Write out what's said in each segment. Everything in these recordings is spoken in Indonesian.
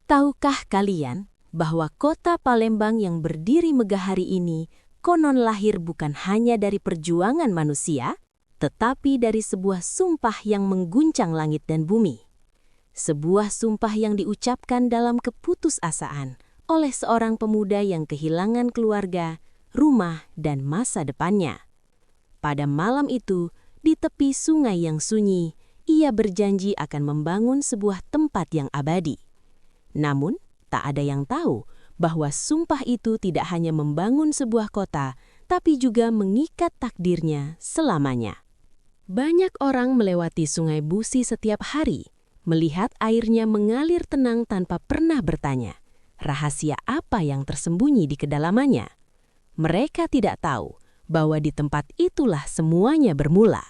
Tahukah kalian bahwa kota Palembang yang berdiri megah hari ini konon lahir bukan hanya dari perjuangan manusia, tetapi dari sebuah sumpah yang mengguncang langit dan bumi. Sebuah sumpah yang diucapkan dalam keputusasaan oleh seorang pemuda yang kehilangan keluarga, rumah, dan masa depannya. Pada malam itu, di tepi sungai yang sunyi, ia berjanji akan membangun sebuah tempat yang abadi. Namun, tak ada yang tahu bahwa sumpah itu tidak hanya membangun sebuah kota, tapi juga mengikat takdirnya selamanya. Banyak orang melewati Sungai Busi setiap hari, melihat airnya mengalir tenang tanpa pernah bertanya, rahasia apa yang tersembunyi di kedalamannya. Mereka tidak tahu bahwa di tempat itulah semuanya bermula.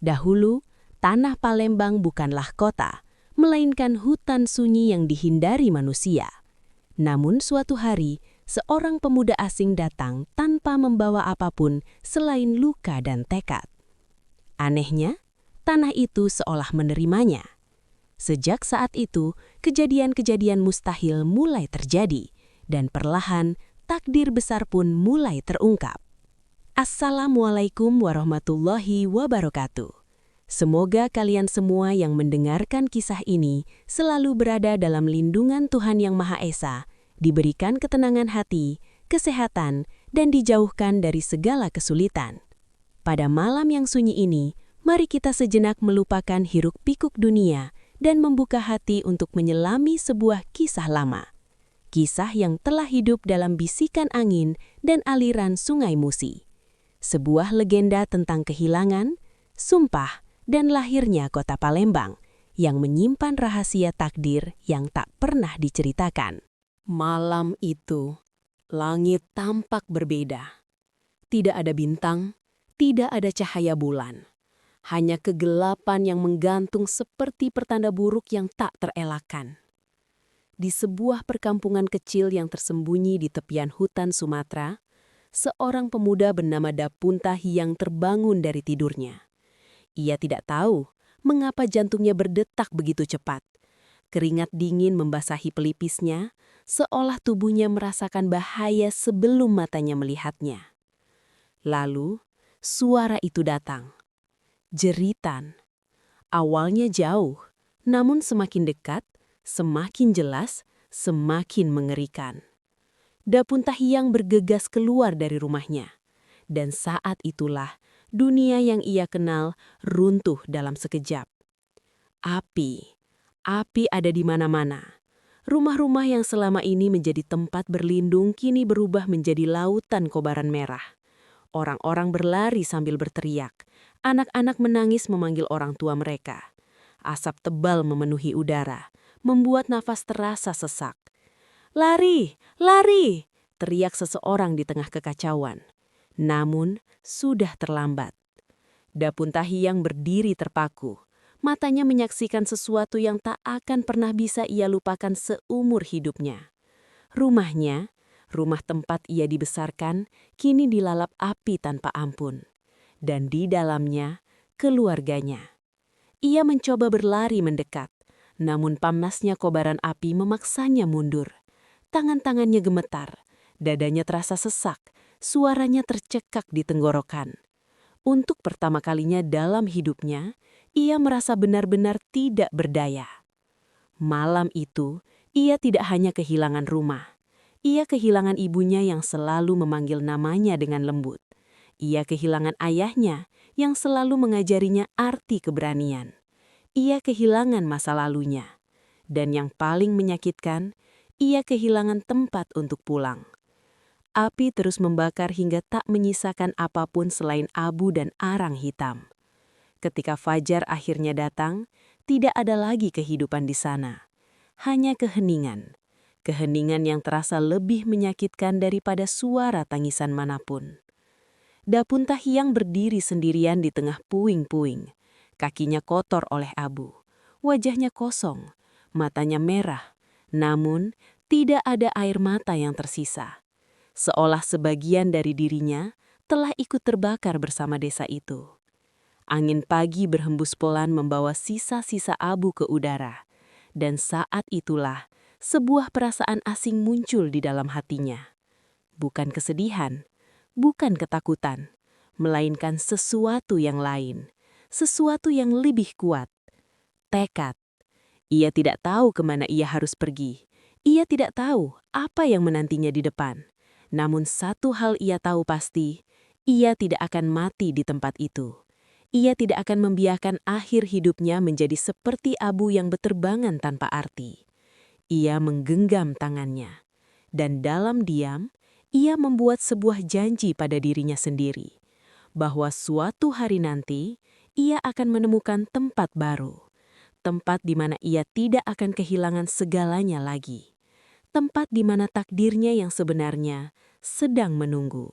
Dahulu, tanah Palembang bukanlah kota, melainkan hutan sunyi yang dihindari manusia. Namun suatu hari, seorang pemuda asing datang tanpa membawa apapun selain luka dan tekad. Anehnya, tanah itu seolah menerimanya. Sejak saat itu, kejadian-kejadian mustahil mulai terjadi, dan perlahan takdir besar pun mulai terungkap. Assalamualaikum warahmatullahi wabarakatuh. Semoga kalian semua yang mendengarkan kisah ini selalu berada dalam lindungan Tuhan Yang Maha Esa, diberikan ketenangan hati, kesehatan, dan dijauhkan dari segala kesulitan. Pada malam yang sunyi ini, mari kita sejenak melupakan hiruk-pikuk dunia dan membuka hati untuk menyelami sebuah kisah lama. Kisah yang telah hidup dalam bisikan angin dan aliran Sungai Musi. Sebuah legenda tentang kehilangan, sumpah, dan lahirnya kota Palembang yang menyimpan rahasia takdir yang tak pernah diceritakan. Malam itu, langit tampak berbeda. Tidak ada bintang, tidak ada cahaya bulan. Hanya kegelapan yang menggantung seperti pertanda buruk yang tak terelakkan. Di sebuah perkampungan kecil yang tersembunyi di tepian hutan Sumatera, seorang pemuda bernama Dapunta Hiyang terbangun dari tidurnya. Ia tidak tahu mengapa jantungnya berdetak begitu cepat. Keringat dingin membasahi pelipisnya, seolah tubuhnya merasakan bahaya sebelum matanya melihatnya. Lalu, suara itu datang. Jeritan. Awalnya jauh, namun semakin dekat, semakin jelas, semakin mengerikan. Dapunta Hiyang bergegas keluar dari rumahnya. Dan saat itulah, dunia yang ia kenal runtuh dalam sekejap. Api ada di mana-mana. Rumah-rumah yang selama ini menjadi tempat berlindung kini berubah menjadi lautan kobaran merah. Orang-orang berlari sambil berteriak. Anak-anak menangis memanggil orang tua mereka. Asap tebal memenuhi udara, membuat nafas terasa sesak. "Lari, lari!" teriak seseorang di tengah kekacauan. Namun, sudah terlambat. Dapunta Hiyang berdiri terpaku. Matanya menyaksikan sesuatu yang tak akan pernah bisa ia lupakan seumur hidupnya. Rumahnya, rumah tempat ia dibesarkan, kini dilalap api tanpa ampun. Dan di dalamnya, keluarganya. Ia mencoba berlari mendekat, namun panasnya kobaran api memaksanya mundur. Tangan-tangannya gemetar, dadanya terasa sesak, suaranya tercekak di tenggorokan. Untuk pertama kalinya dalam hidupnya, ia merasa benar-benar tidak berdaya. Malam itu, ia tidak hanya kehilangan rumah. Ia kehilangan ibunya yang selalu memanggil namanya dengan lembut. Ia kehilangan ayahnya yang selalu mengajarinya arti keberanian. Ia kehilangan masa lalunya. Dan yang paling menyakitkan, ia kehilangan tempat untuk pulang. Api terus membakar hingga tak menyisakan apapun selain abu dan arang hitam. Ketika fajar akhirnya datang, tidak ada lagi kehidupan di sana. Hanya keheningan. Keheningan yang terasa lebih menyakitkan daripada suara tangisan manapun. Dapunta Hiyang berdiri sendirian di tengah puing-puing. Kakinya kotor oleh abu. Wajahnya kosong. Matanya merah. Namun, tidak ada air mata yang tersisa. Seolah sebagian dari dirinya telah ikut terbakar bersama desa itu. Angin pagi berhembus pelan membawa sisa-sisa abu ke udara. Dan saat itulah sebuah perasaan asing muncul di dalam hatinya. Bukan kesedihan, bukan ketakutan, melainkan sesuatu yang lain, sesuatu yang lebih kuat. Tekad. Ia tidak tahu kemana ia harus pergi. Ia tidak tahu apa yang menantinya di depan. Namun satu hal ia tahu pasti, ia tidak akan mati di tempat itu. Ia tidak akan membiarkan akhir hidupnya menjadi seperti abu yang berterbangan tanpa arti. Ia menggenggam tangannya, dan dalam diam, ia membuat sebuah janji pada dirinya sendiri, bahwa suatu hari nanti, ia akan menemukan tempat baru. Tempat di mana ia tidak akan kehilangan segalanya lagi. Tempat di mana takdirnya yang sebenarnya sedang menunggu.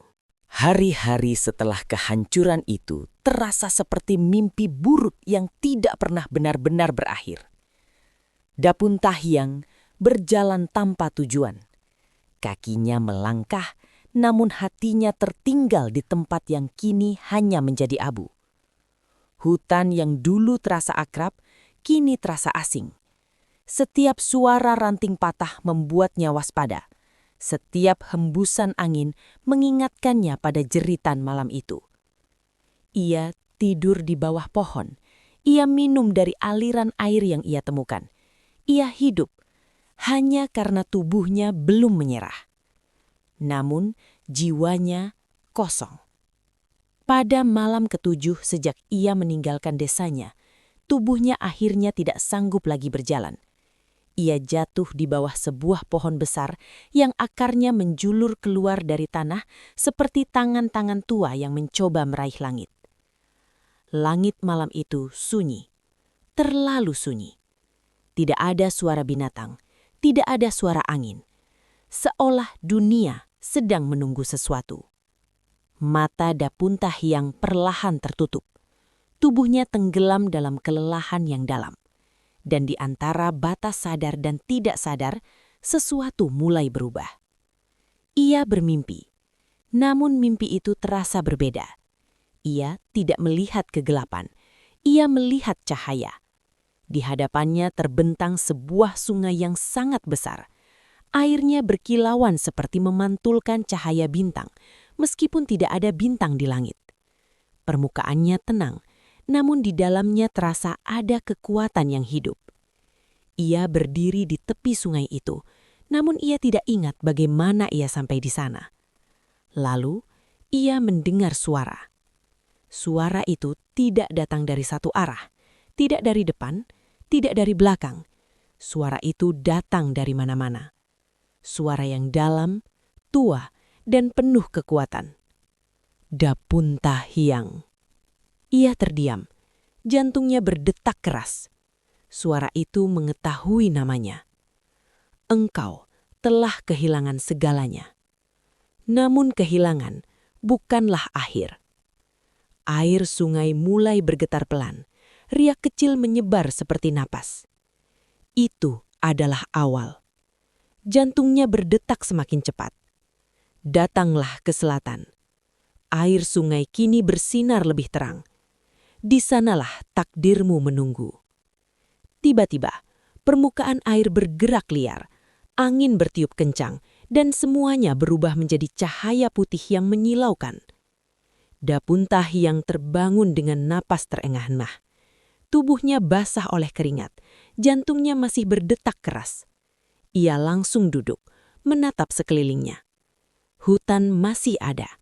Hari-hari setelah kehancuran itu terasa seperti mimpi buruk yang tidak pernah benar-benar berakhir. Dapun Tahyang berjalan tanpa tujuan. Kakinya melangkah, namun hatinya tertinggal di tempat yang kini hanya menjadi abu. Hutan yang dulu terasa akrab, kini terasa asing. Setiap suara ranting patah membuatnya waspada. Setiap hembusan angin mengingatkannya pada jeritan malam itu. Ia tidur di bawah pohon. Ia minum dari aliran air yang ia temukan. Ia hidup hanya karena tubuhnya belum menyerah. Namun jiwanya kosong. Pada malam ketujuh sejak ia meninggalkan desanya, tubuhnya akhirnya tidak sanggup lagi berjalan. Ia jatuh di bawah sebuah pohon besar yang akarnya menjulur keluar dari tanah seperti tangan-tangan tua yang mencoba meraih langit. Langit malam itu sunyi, terlalu sunyi. Tidak ada suara binatang, tidak ada suara angin. Seolah dunia sedang menunggu sesuatu. Mata Dapun Tahyang perlahan tertutup. Tubuhnya tenggelam dalam kelelahan yang dalam. Dan di antara batas sadar dan tidak sadar, sesuatu mulai berubah. Ia bermimpi, namun mimpi itu terasa berbeda. Ia tidak melihat kegelapan, ia melihat cahaya. Di hadapannya terbentang sebuah sungai yang sangat besar. Airnya berkilauan seperti memantulkan cahaya bintang, meskipun tidak ada bintang di langit. Permukaannya tenang, namun di dalamnya terasa ada kekuatan yang hidup. Ia berdiri di tepi sungai itu, namun ia tidak ingat bagaimana ia sampai di sana. Lalu, ia mendengar suara. Suara itu tidak datang dari satu arah, tidak dari depan, tidak dari belakang. Suara itu datang dari mana-mana. Suara yang dalam, tua, dan penuh kekuatan. Dapun Tahyang. Ia terdiam, jantungnya berdetak keras. Suara itu mengetahui namanya. Engkau telah kehilangan segalanya. Namun kehilangan bukanlah akhir. Air sungai mulai bergetar pelan, riak kecil menyebar seperti napas. Itu adalah awal. Jantungnya berdetak semakin cepat. Datanglah ke selatan. Air sungai kini bersinar lebih terang. Di sanalah takdirmu menunggu. Tiba-tiba, permukaan air bergerak liar, angin bertiup kencang, dan semuanya berubah menjadi cahaya putih yang menyilaukan. Dapun Tahyang terbangun dengan napas terengah-engah. Tubuhnya basah oleh keringat, jantungnya masih berdetak keras. Ia langsung duduk, menatap sekelilingnya. Hutan masih ada,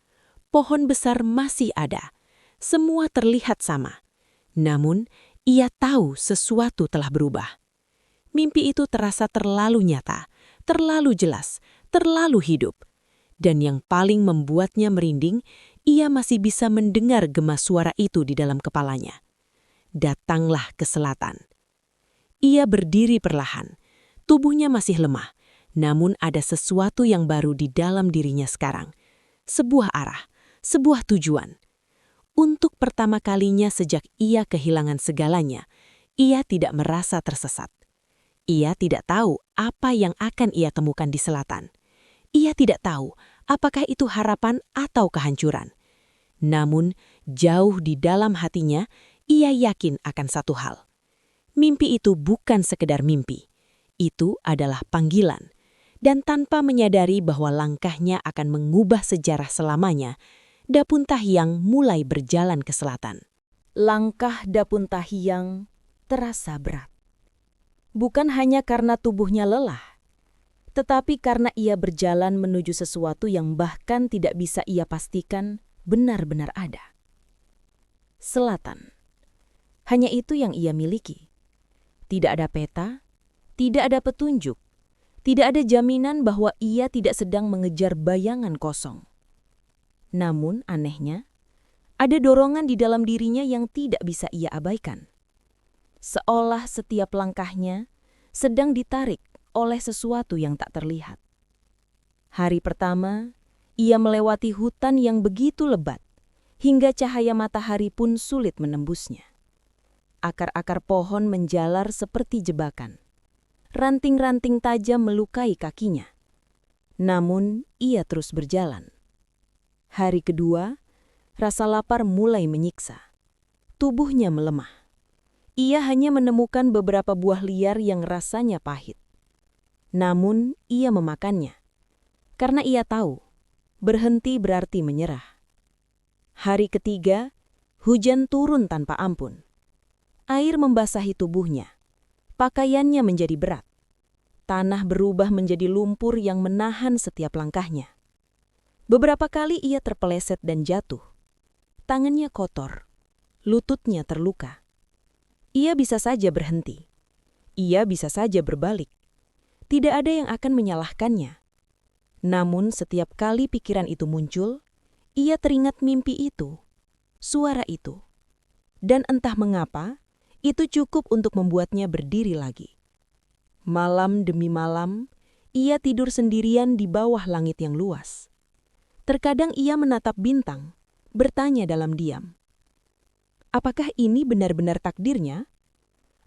pohon besar masih ada. Semua terlihat sama. Namun, ia tahu sesuatu telah berubah. Mimpi itu terasa terlalu nyata, terlalu jelas, terlalu hidup. Dan yang paling membuatnya merinding, ia masih bisa mendengar gema suara itu di dalam kepalanya. Datanglah ke selatan. Ia berdiri perlahan. Tubuhnya masih lemah, namun ada sesuatu yang baru di dalam dirinya sekarang. Sebuah arah, sebuah tujuan. Untuk pertama kalinya sejak ia kehilangan segalanya, ia tidak merasa tersesat. Ia tidak tahu apa yang akan ia temukan di selatan. Ia tidak tahu apakah itu harapan atau kehancuran. Namun, jauh di dalam hatinya, ia yakin akan satu hal. Mimpi itu bukan sekedar mimpi. itu adalah panggilan, dan tanpa menyadari bahwa langkahnya akan mengubah sejarah selamanya, Dapun Tahyang mulai berjalan ke selatan. Langkah Dapun Tahyang terasa berat. Bukan hanya karena tubuhnya lelah, tetapi karena ia berjalan menuju sesuatu yang bahkan tidak bisa ia pastikan benar-benar ada. Selatan. Hanya itu yang ia miliki. Tidak ada peta, tidak ada petunjuk, tidak ada jaminan bahwa ia tidak sedang mengejar bayangan kosong. Namun anehnya, ada dorongan di dalam dirinya yang tidak bisa ia abaikan. Seolah setiap langkahnya sedang ditarik oleh sesuatu yang tak terlihat. Hari pertama, ia melewati hutan yang begitu lebat, hingga cahaya matahari pun sulit menembusnya. Akar-akar pohon menjalar seperti jebakan. Ranting-ranting tajam melukai kakinya. Namun, ia terus berjalan. Hari kedua, rasa lapar mulai menyiksa. Tubuhnya melemah. Ia hanya menemukan beberapa buah liar yang rasanya pahit. Namun, ia memakannya. Karena ia tahu, berhenti berarti menyerah. Hari ketiga, hujan turun tanpa ampun. Air membasahi tubuhnya. Pakaiannya menjadi berat. Tanah berubah menjadi lumpur yang menahan setiap langkahnya. Beberapa kali ia terpeleset dan jatuh. Tangannya kotor. Lututnya terluka. Ia bisa saja berhenti. Ia bisa saja berbalik. Tidak ada yang akan menyalahkannya. Namun setiap kali pikiran itu muncul, ia teringat mimpi itu, suara itu. Dan entah mengapa, itu cukup untuk membuatnya berdiri lagi. Malam demi malam, ia tidur sendirian di bawah langit yang luas. Terkadang ia menatap bintang, bertanya dalam diam. Apakah ini benar-benar takdirnya?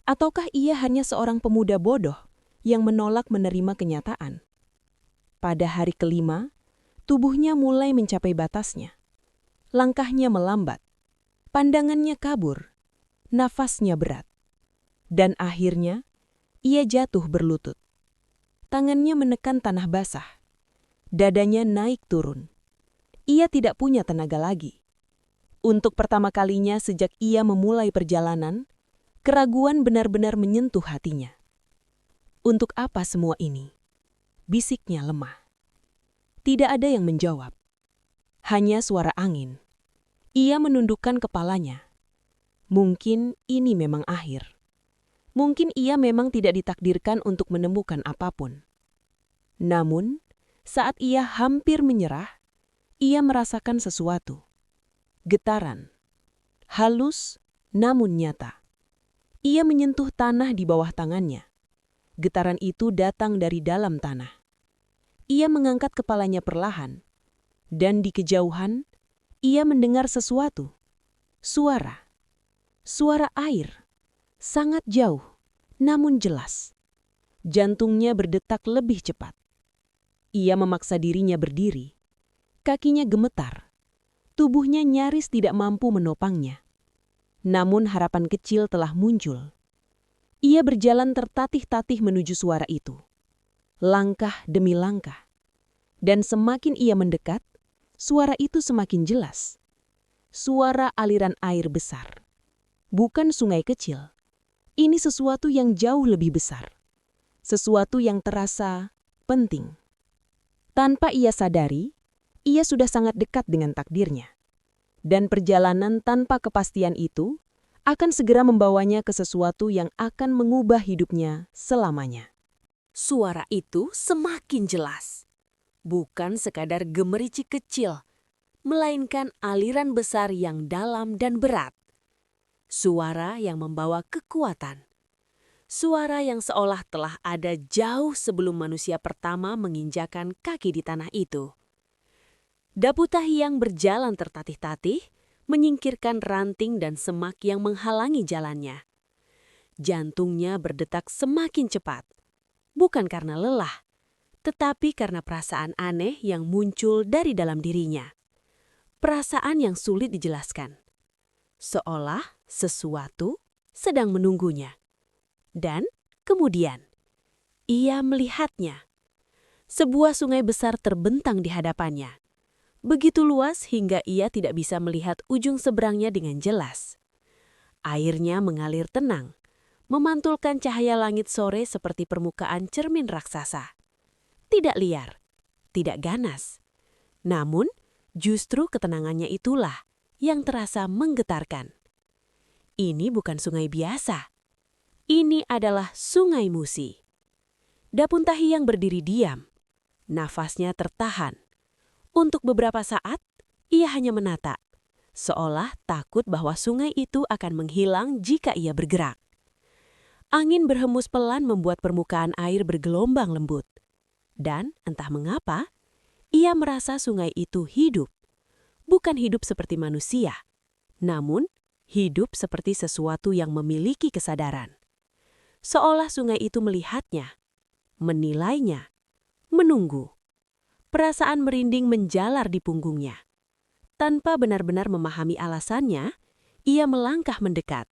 Ataukah ia hanya seorang pemuda bodoh yang menolak menerima kenyataan? Pada hari kelima, tubuhnya mulai mencapai batasnya. Langkahnya melambat, pandangannya kabur, nafasnya berat. Dan akhirnya, ia jatuh berlutut. Tangannya menekan tanah basah. Dadanya naik turun. Ia tidak punya tenaga lagi. Untuk pertama kalinya sejak ia memulai perjalanan, keraguan benar-benar menyentuh hatinya. Untuk apa semua ini? Bisiknya lemah. Tidak ada yang menjawab. Hanya suara angin. Ia menundukkan kepalanya. Mungkin ini memang akhir. Mungkin ia memang tidak ditakdirkan untuk menemukan apapun. Namun, saat ia hampir menyerah, ia merasakan sesuatu. Getaran. Halus, namun nyata. Ia menyentuh tanah di bawah tangannya. Getaran itu datang dari dalam tanah. Ia mengangkat kepalanya perlahan. Dan di kejauhan, ia mendengar sesuatu. Suara. Suara air, sangat jauh, namun jelas. Jantungnya berdetak lebih cepat. Ia memaksa dirinya berdiri. Kakinya gemetar. Tubuhnya nyaris tidak mampu menopangnya. Namun harapan kecil telah muncul. Ia berjalan tertatih-tatih menuju suara itu. Langkah demi langkah. Dan semakin ia mendekat, suara itu semakin jelas. Suara aliran air besar. Bukan sungai kecil. Ini sesuatu yang jauh lebih besar. Sesuatu yang terasa penting. Tanpa ia sadari, ia sudah sangat dekat dengan takdirnya. Dan perjalanan tanpa kepastian itu akan segera membawanya ke sesuatu yang akan mengubah hidupnya selamanya. Suara itu semakin jelas. Bukan sekadar gemericik kecil, melainkan aliran besar yang dalam dan berat. Suara yang membawa kekuatan. Suara yang seolah telah ada jauh sebelum manusia pertama menginjakan kaki di tanah itu. Dapun Tahyang berjalan tertatih-tatih, menyingkirkan ranting dan semak yang menghalangi jalannya. Jantungnya berdetak semakin cepat. Bukan karena lelah, tetapi karena perasaan aneh yang muncul dari dalam dirinya. Perasaan yang sulit dijelaskan. Seolah sesuatu sedang menunggunya. Dan kemudian, Ia melihatnya. Sebuah sungai besar terbentang di hadapannya. Begitu luas hingga ia tidak bisa melihat ujung seberangnya dengan jelas. Airnya mengalir tenang, memantulkan cahaya langit sore seperti permukaan cermin raksasa. Tidak liar, tidak ganas. Namun, justru ketenangannya itulah yang terasa menggetarkan. Ini bukan sungai biasa. Ini adalah Sungai Musi. Dapun Tahiang berdiri diam. Nafasnya tertahan. Untuk beberapa saat, ia hanya menatap, seolah takut bahwa sungai itu akan menghilang jika ia bergerak. Angin berhembus pelan membuat permukaan air bergelombang lembut. Dan entah mengapa, ia merasa sungai itu hidup. Bukan hidup seperti manusia, namun hidup seperti sesuatu yang memiliki kesadaran. Seolah sungai itu melihatnya, menilainya, menunggu. Perasaan merinding menjalar di punggungnya. Tanpa benar-benar memahami alasannya, ia melangkah mendekat.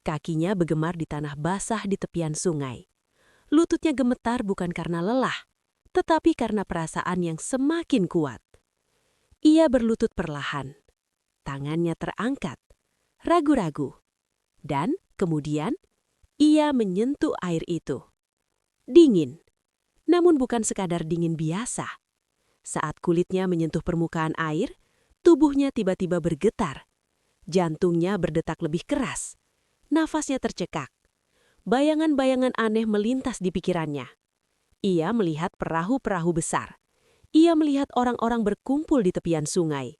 Kakinya bergemar di tanah basah di tepian sungai. Lututnya gemetar bukan karena lelah, tetapi karena perasaan yang semakin kuat. Ia berlutut perlahan. Tangannya terangkat, ragu-ragu. Dan kemudian, ia menyentuh air itu. Dingin, namun bukan sekadar dingin biasa. Saat kulitnya menyentuh permukaan air, tubuhnya tiba-tiba bergetar. Jantungnya berdetak lebih keras. Nafasnya tercekak. Bayangan-bayangan aneh melintas di pikirannya. Ia melihat perahu-perahu besar. Ia melihat orang-orang berkumpul di tepian sungai.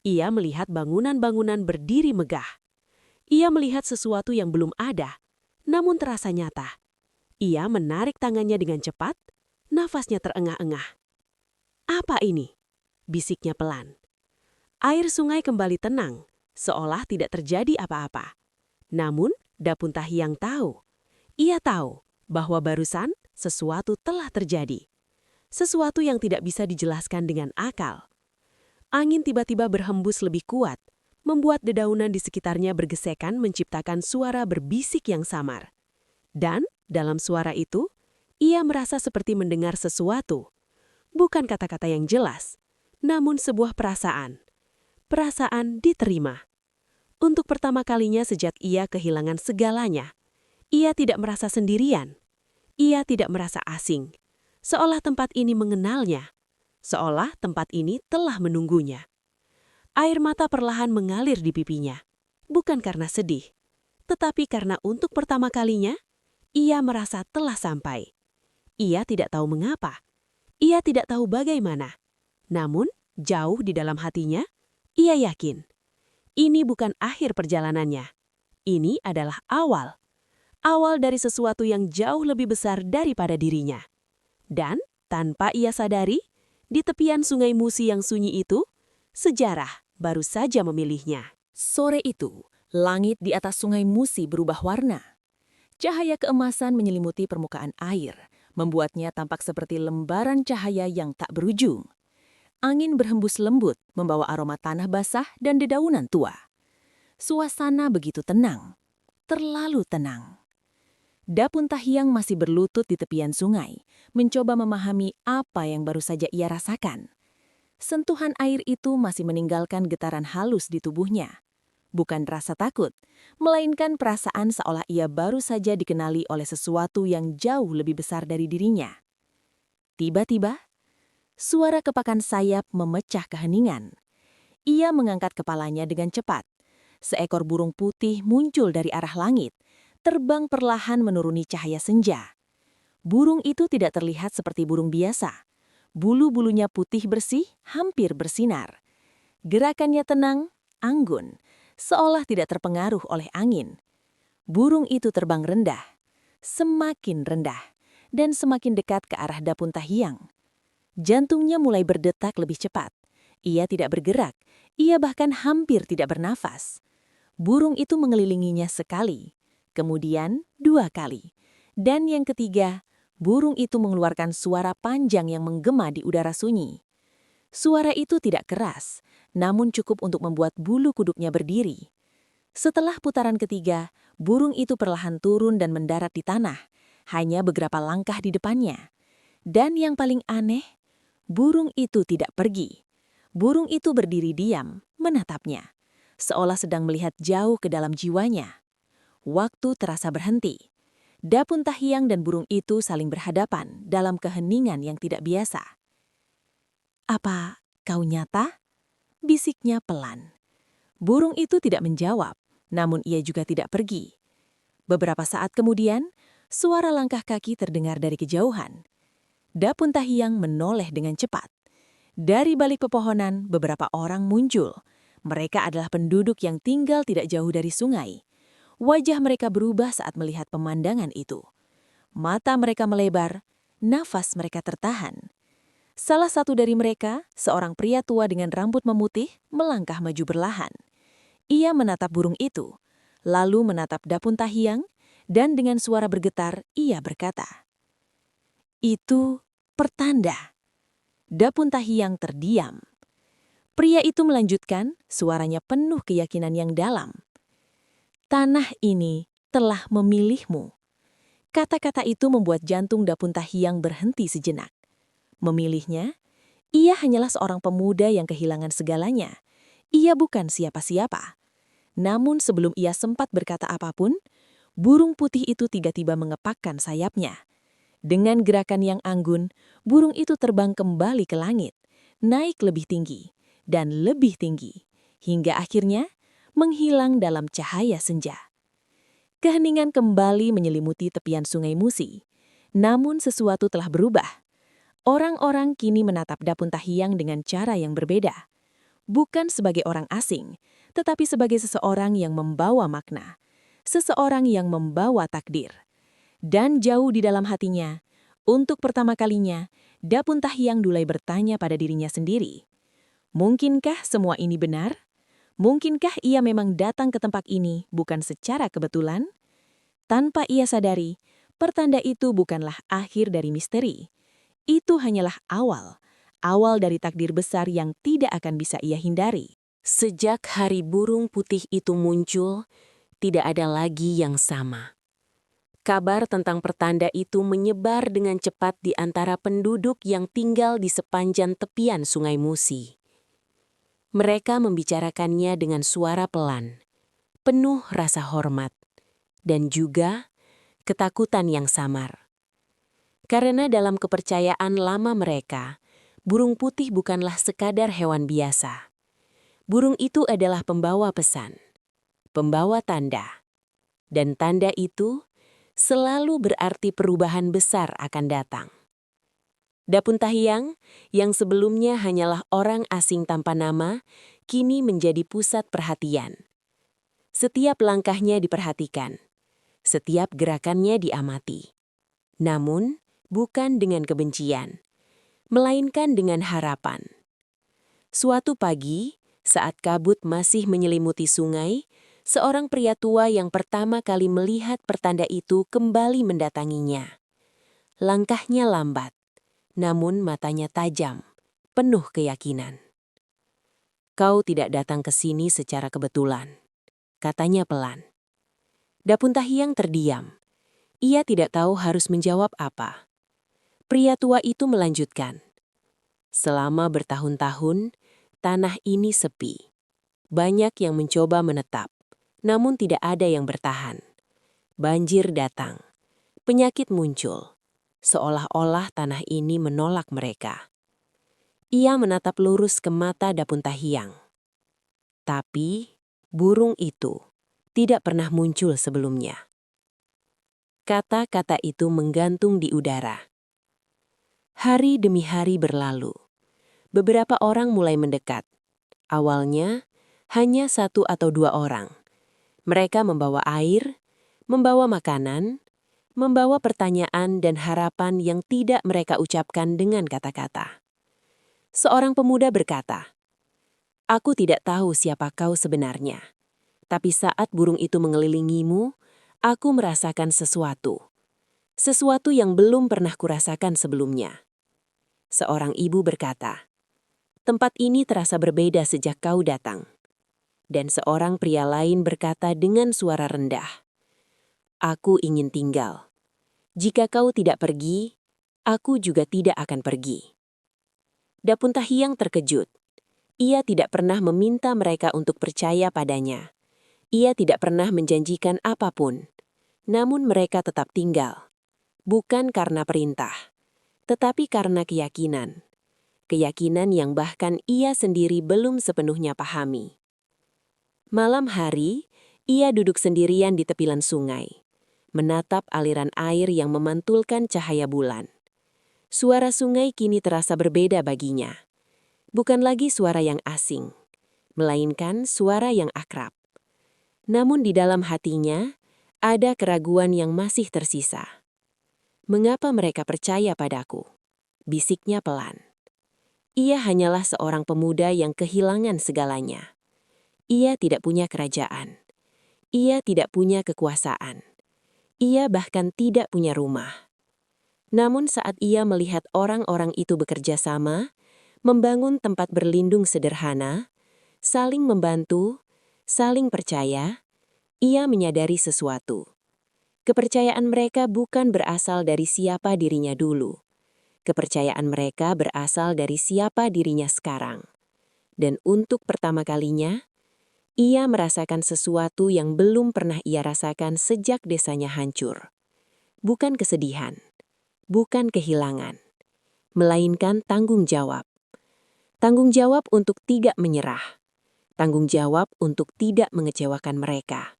Ia melihat bangunan-bangunan berdiri megah. Ia melihat sesuatu yang belum ada, namun terasa nyata. Ia menarik tangannya dengan cepat, nafasnya terengah-engah. "Apa ini?" bisiknya pelan. Air sungai kembali tenang, seolah tidak terjadi apa-apa. Namun, Dapun Tahiang tahu. Ia tahu bahwa barusan sesuatu telah terjadi. Sesuatu yang tidak bisa dijelaskan dengan akal. Angin tiba-tiba berhembus lebih kuat, membuat dedaunan di sekitarnya bergesekan menciptakan suara berbisik yang samar. Dan, dalam suara itu, ia merasa seperti mendengar sesuatu. Bukan kata-kata yang jelas, namun sebuah perasaan. Perasaan diterima. Untuk pertama kalinya sejak ia kehilangan segalanya, ia tidak merasa sendirian. Ia tidak merasa asing. Seolah tempat ini mengenalnya. Seolah tempat ini telah menunggunya. Air mata perlahan mengalir di pipinya. Bukan karena sedih, tetapi karena untuk pertama kalinya, ia merasa telah sampai. Ia tidak tahu mengapa. Ia tidak tahu bagaimana. Namun, jauh di dalam hatinya, ia yakin. Ini bukan akhir perjalanannya. Ini adalah awal. Awal dari sesuatu yang jauh lebih besar daripada dirinya. Dan, tanpa ia sadari, di tepian Sungai Musi yang sunyi itu, sejarah baru saja memilihnya. Sore itu, langit di atas Sungai Musi berubah warna. Cahaya keemasan menyelimuti permukaan air, membuatnya tampak seperti lembaran cahaya yang tak berujung. Angin berhembus lembut, membawa aroma tanah basah dan dedaunan tua. Suasana begitu tenang, terlalu tenang. Dapun Tahiang masih berlutut di tepian sungai, mencoba memahami apa yang baru saja ia rasakan. Sentuhan air itu masih meninggalkan getaran halus di tubuhnya. Bukan rasa takut, melainkan perasaan seolah ia baru saja dikenali oleh sesuatu yang jauh lebih besar dari dirinya. Tiba-tiba, suara kepakan sayap memecah keheningan. Ia mengangkat kepalanya dengan cepat. Seekor burung putih muncul dari arah langit, terbang perlahan menuruni cahaya senja. Burung itu tidak terlihat seperti burung biasa. Bulu-bulunya putih bersih, hampir bersinar. Gerakannya tenang, anggun, seolah tidak terpengaruh oleh angin. Burung itu terbang rendah, semakin rendah, dan semakin dekat ke arah Dapun Tahiang. Jantungnya mulai berdetak lebih cepat. Ia tidak bergerak, ia bahkan hampir tidak bernafas. Burung itu mengelilinginya sekali, kemudian 2 kali. Dan yang ketiga, burung itu mengeluarkan suara panjang yang menggema di udara sunyi. Suara itu tidak keras, namun cukup untuk membuat bulu kuduknya berdiri. Setelah putaran ketiga, burung itu perlahan turun dan mendarat di tanah, hanya beberapa langkah di depannya. Dan yang paling aneh, burung itu tidak pergi. Burung itu berdiri diam, menatapnya, seolah sedang melihat jauh ke dalam jiwanya. Waktu terasa berhenti. Dapun Tahiang dan burung itu saling berhadapan dalam keheningan yang tidak biasa. "Apa kau nyata?" bisiknya pelan. Burung itu tidak menjawab, namun ia juga tidak pergi. Beberapa saat kemudian, suara langkah kaki terdengar dari kejauhan. Dapun Tahiang menoleh dengan cepat. Dari balik pepohonan, beberapa orang muncul. Mereka adalah penduduk yang tinggal tidak jauh dari sungai. Wajah mereka berubah saat melihat pemandangan itu. Mata mereka melebar, nafas mereka tertahan. Salah satu dari mereka, seorang pria tua dengan rambut memutih, melangkah maju perlahan. Ia menatap burung itu, lalu menatap Dapun Tahiang, dan dengan suara bergetar, ia berkata, "Itu pertanda." Dapun Tahiang terdiam. Pria itu melanjutkan, suaranya penuh keyakinan yang dalam. "Tanah ini telah memilihmu." Kata-kata itu membuat jantung Dapun Tahiang berhenti sejenak. Memilihnya? Ia hanyalah seorang pemuda yang kehilangan segalanya. Ia bukan siapa-siapa. Namun sebelum ia sempat berkata apapun, burung putih itu tiba-tiba mengepakkan sayapnya. Dengan gerakan yang anggun, burung itu terbang kembali ke langit, naik lebih tinggi, dan lebih tinggi, hingga akhirnya menghilang dalam cahaya senja. Keheningan kembali menyelimuti tepian Sungai Musi. Namun sesuatu telah berubah. Orang-orang kini menatap Dapun Tahiang dengan cara yang berbeda. Bukan sebagai orang asing, tetapi sebagai seseorang yang membawa makna. Seseorang yang membawa takdir. Dan jauh di dalam hatinya, untuk pertama kalinya, Dapun Tahiang mulai bertanya pada dirinya sendiri. Mungkinkah semua ini benar? Mungkinkah ia memang datang ke tempat ini bukan secara kebetulan? Tanpa ia sadari, pertanda itu bukanlah akhir dari misteri. Itu hanyalah awal dari takdir besar yang tidak akan bisa ia hindari. Sejak hari burung putih itu muncul, tidak ada lagi yang sama. Kabar tentang pertanda itu menyebar dengan cepat di antara penduduk yang tinggal di sepanjang tepian Sungai Musi. Mereka membicarakannya dengan suara pelan, penuh rasa hormat, dan juga ketakutan yang samar. Karena dalam kepercayaan lama mereka, burung putih bukanlah sekadar hewan biasa. Burung itu adalah pembawa pesan, pembawa tanda. Dan tanda itu selalu berarti perubahan besar akan datang. Dapun Tahiang, yang sebelumnya hanyalah orang asing tanpa nama, kini menjadi pusat perhatian. Setiap langkahnya diperhatikan, setiap gerakannya diamati. Namun, bukan dengan kebencian, melainkan dengan harapan. Suatu pagi, saat kabut masih menyelimuti sungai, seorang pria tua yang pertama kali melihat pertanda itu kembali mendatanginya. Langkahnya lambat, namun matanya tajam, penuh keyakinan. "Kau tidak datang ke sini secara kebetulan," katanya pelan. Dapun Tahiang terdiam. Ia tidak tahu harus menjawab apa. Pria tua itu melanjutkan, "Selama bertahun-tahun, tanah ini sepi. Banyak yang mencoba menetap, namun tidak ada yang bertahan. Banjir datang, penyakit muncul. Seolah-olah tanah ini menolak mereka." Ia menatap lurus ke mata Dapun Tahiang. Tapi burung itu tidak pernah muncul sebelumnya. Kata-kata itu menggantung di udara. Hari demi hari berlalu. Beberapa orang mulai mendekat. Awalnya hanya 1 atau 2 orang. Mereka membawa air, membawa makanan, membawa pertanyaan dan harapan yang tidak mereka ucapkan dengan kata-kata. Seorang pemuda berkata, "Aku tidak tahu siapa kau sebenarnya, tapi saat burung itu mengelilingimu, aku merasakan sesuatu. Sesuatu yang belum pernah kurasakan sebelumnya." Seorang ibu berkata, "Tempat ini terasa berbeda sejak kau datang." Dan seorang pria lain berkata dengan suara rendah, "Aku ingin tinggal. Jika kau tidak pergi, aku juga tidak akan pergi." Dapuntahiang terkejut. Ia tidak pernah meminta mereka untuk percaya padanya. Ia tidak pernah menjanjikan apapun. Namun mereka tetap tinggal. Bukan karena perintah, tetapi karena keyakinan. Keyakinan yang bahkan ia sendiri belum sepenuhnya pahami. Malam hari, ia duduk sendirian di tepian sungai, menatap aliran air yang memantulkan cahaya bulan. Suara sungai kini terasa berbeda baginya. Bukan lagi suara yang asing, melainkan suara yang akrab. Namun di dalam hatinya, ada keraguan yang masih tersisa. "Mengapa mereka percaya padaku?" bisiknya pelan. Ia hanyalah seorang pemuda yang kehilangan segalanya. Ia tidak punya kerajaan. Ia tidak punya kekuasaan. Ia bahkan tidak punya rumah. Namun saat ia melihat orang-orang itu bekerja sama, membangun tempat berlindung sederhana, saling membantu, saling percaya, ia menyadari sesuatu. Kepercayaan mereka bukan berasal dari siapa dirinya dulu. Kepercayaan mereka berasal dari siapa dirinya sekarang. Dan untuk pertama kalinya, ia merasakan sesuatu yang belum pernah ia rasakan sejak desanya hancur. Bukan kesedihan, bukan kehilangan, melainkan tanggung jawab. Tanggung jawab untuk tidak menyerah. Tanggung jawab untuk tidak mengecewakan mereka.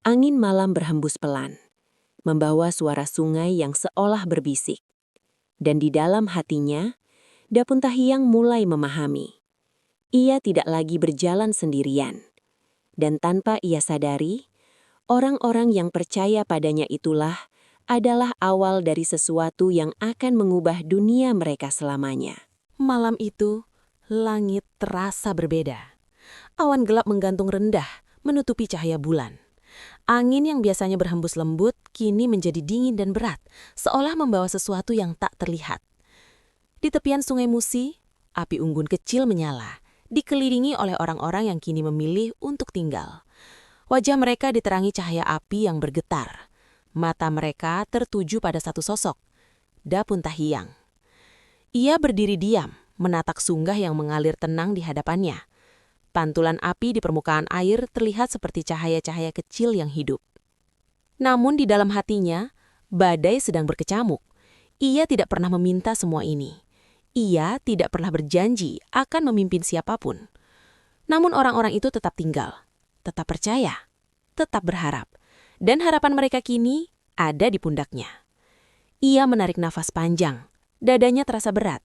Angin malam berhembus pelan, membawa suara sungai yang seolah berbisik. Dan di dalam hatinya, Dapuntahiang mulai memahami. Ia tidak lagi berjalan sendirian. Dan tanpa ia sadari, orang-orang yang percaya padanya itulah adalah awal dari sesuatu yang akan mengubah dunia mereka selamanya. Malam itu, langit terasa berbeda. Awan gelap menggantung rendah, menutupi cahaya bulan. Angin yang biasanya berhembus lembut, kini menjadi dingin dan berat, seolah membawa sesuatu yang tak terlihat. Di tepian Sungai Musi, api unggun kecil menyala, dikelilingi oleh orang-orang yang kini memilih untuk tinggal. Wajah mereka diterangi cahaya api yang bergetar. Mata mereka tertuju pada satu sosok, Dapuntahiang. Ia berdiri diam, menatap sungai yang mengalir tenang di hadapannya. Pantulan api di permukaan air terlihat seperti cahaya-cahaya kecil yang hidup. Namun di dalam hatinya, badai sedang berkecamuk. Ia tidak pernah meminta semua ini. Ia tidak pernah berjanji akan memimpin siapapun. Namun orang-orang itu tetap tinggal, tetap percaya, tetap berharap. Dan harapan mereka kini ada di pundaknya. Ia menarik nafas panjang. Dadanya terasa berat,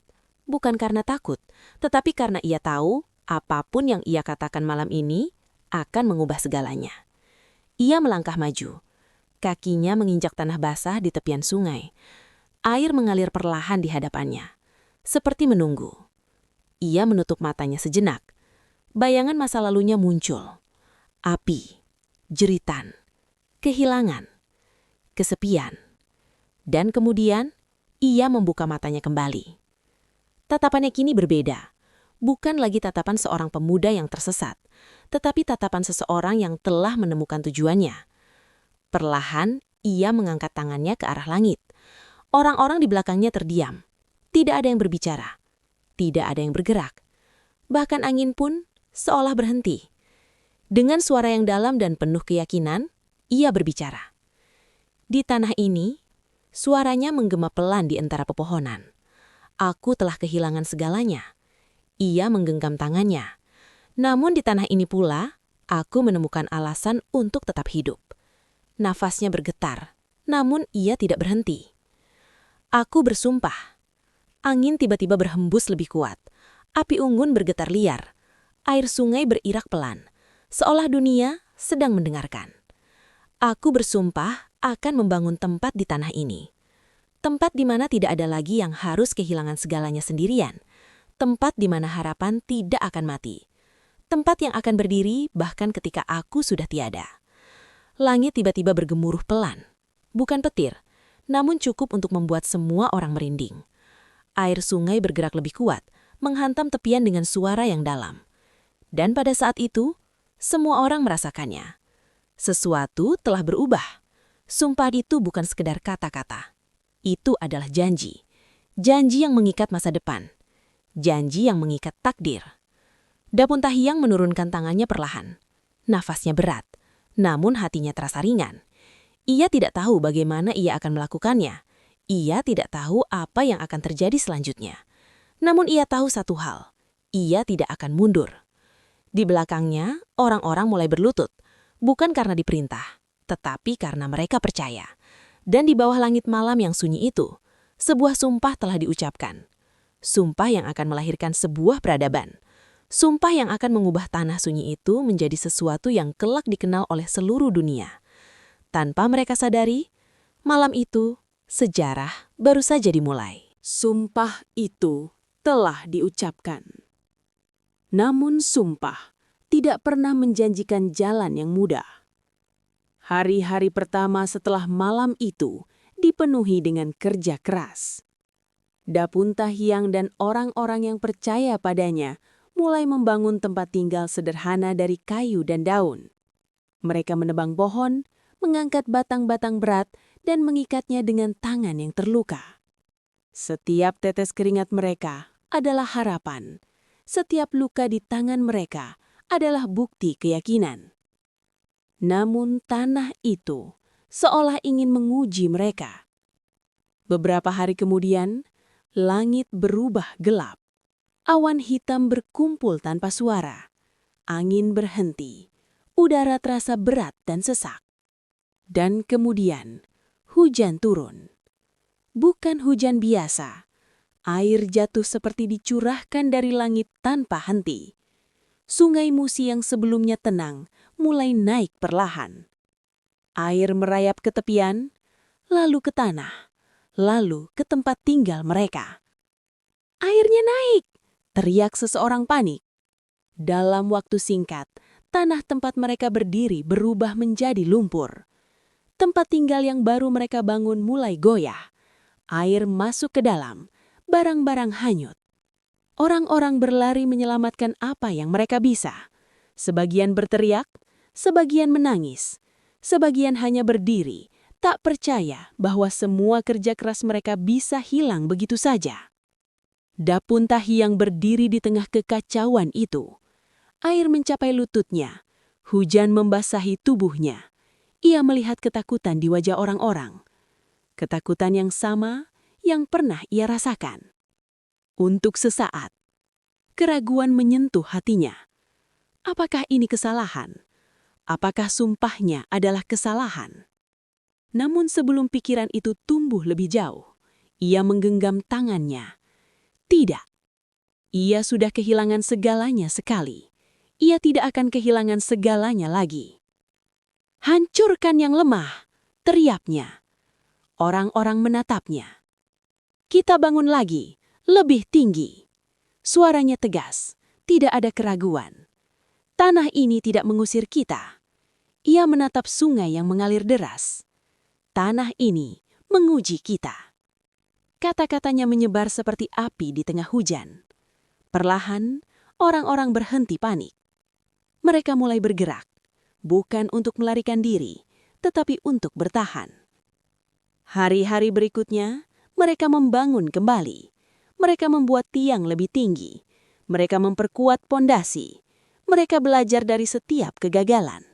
bukan karena takut, tetapi karena ia tahu apapun yang ia katakan malam ini akan mengubah segalanya. Ia melangkah maju. Kakinya menginjak tanah basah di tepian sungai. Air mengalir perlahan di hadapannya, seperti menunggu. Ia menutup matanya sejenak. Bayangan masa lalunya muncul. Api, jeritan, kehilangan, kesepian. Dan kemudian, ia membuka matanya kembali. Tatapannya kini berbeda. Bukan lagi tatapan seorang pemuda yang tersesat, tetapi tatapan seseorang yang telah menemukan tujuannya. Perlahan, ia mengangkat tangannya ke arah langit. Orang-orang di belakangnya terdiam. Tidak ada yang berbicara. Tidak ada yang bergerak. Bahkan angin pun seolah berhenti. Dengan suara yang dalam dan penuh keyakinan, ia berbicara. Di tanah ini, suaranya menggema pelan di antara pepohonan. "Aku telah kehilangan segalanya." Ia menggenggam tangannya. "Namun di tanah ini pula, aku menemukan alasan untuk tetap hidup." Nafasnya bergetar, namun ia tidak berhenti. "Aku bersumpah." Angin tiba-tiba berhembus lebih kuat. Api unggun bergetar liar. Air sungai berirak pelan, seolah dunia sedang mendengarkan. "Aku bersumpah akan membangun tempat di tanah ini. Tempat di mana tidak ada lagi yang harus kehilangan segalanya sendirian. Tempat di mana harapan tidak akan mati. Tempat yang akan berdiri bahkan ketika aku sudah tiada." Langit tiba-tiba bergemuruh pelan. Bukan petir, namun cukup untuk membuat semua orang merinding. Air sungai bergerak lebih kuat, menghantam tepian dengan suara yang dalam. Dan pada saat itu, semua orang merasakannya. Sesuatu telah berubah. Sumpah itu bukan sekedar kata-kata. Itu adalah janji. Janji yang mengikat masa depan. Janji yang mengikat takdir. Dapun Tahiang menurunkan tangannya perlahan. Nafasnya berat, namun hatinya terasa ringan. Ia tidak tahu bagaimana ia akan melakukannya. Ia tidak tahu apa yang akan terjadi selanjutnya. Namun ia tahu satu hal, ia tidak akan mundur. Di belakangnya, orang-orang mulai berlutut, bukan karena diperintah, tetapi karena mereka percaya. Dan di bawah langit malam yang sunyi itu, sebuah sumpah telah diucapkan. Sumpah yang akan melahirkan sebuah peradaban. Sumpah yang akan mengubah tanah sunyi itu menjadi sesuatu yang kelak dikenal oleh seluruh dunia. Tanpa mereka sadari, malam itu, sejarah baru saja dimulai. Sumpah itu telah diucapkan. Namun sumpah tidak pernah menjanjikan jalan yang mudah. Hari-hari pertama setelah malam itu dipenuhi dengan kerja keras. Dapun Tahiang dan orang-orang yang percaya padanya mulai membangun tempat tinggal sederhana dari kayu dan daun. Mereka menebang pohon, mengangkat batang-batang berat, dan mengikatnya dengan tangan yang terluka. Setiap tetes keringat mereka adalah harapan. Setiap luka di tangan mereka adalah bukti keyakinan. Namun tanah itu seolah ingin menguji mereka. Beberapa hari kemudian, langit berubah gelap. Awan hitam berkumpul tanpa suara. Angin berhenti. Udara terasa berat dan sesak. Dan kemudian, hujan turun. Bukan hujan biasa. Air jatuh seperti dicurahkan dari langit tanpa henti. Sungai Musi yang sebelumnya tenang mulai naik perlahan. Air merayap ke tepian, lalu ke tanah, lalu ke tempat tinggal mereka. "Airnya naik!" teriak seseorang panik. Dalam waktu singkat, tanah tempat mereka berdiri berubah menjadi lumpur. Tempat tinggal yang baru mereka bangun mulai goyah. Air masuk ke dalam, barang-barang hanyut. Orang-orang berlari menyelamatkan apa yang mereka bisa. Sebagian berteriak, sebagian menangis, sebagian hanya berdiri, tak percaya bahwa semua kerja keras mereka bisa hilang begitu saja. Dapun Tahiang berdiri di tengah kekacauan itu. Air mencapai lututnya, hujan membasahi tubuhnya. Ia melihat ketakutan di wajah orang-orang. Ketakutan yang sama yang pernah ia rasakan. Untuk sesaat, keraguan menyentuh hatinya. Apakah ini kesalahan? Apakah sumpahnya adalah kesalahan? Namun sebelum pikiran itu tumbuh lebih jauh, ia menggenggam tangannya. Tidak. Ia sudah kehilangan segalanya sekali. Ia tidak akan kehilangan segalanya lagi. "Hancurkan yang lemah!" teriaknya. Orang-orang menatapnya. "Kita bangun lagi, lebih tinggi." Suaranya tegas, tidak ada keraguan. "Tanah ini tidak mengusir kita." Ia menatap sungai yang mengalir deras. "Tanah ini menguji kita." Kata-katanya menyebar seperti api di tengah hujan. Perlahan, orang-orang berhenti panik. Mereka mulai bergerak, bukan untuk melarikan diri, tetapi untuk bertahan. Hari-hari berikutnya, mereka membangun kembali. Mereka membuat tiang lebih tinggi. Mereka memperkuat pondasi. Mereka belajar dari setiap kegagalan.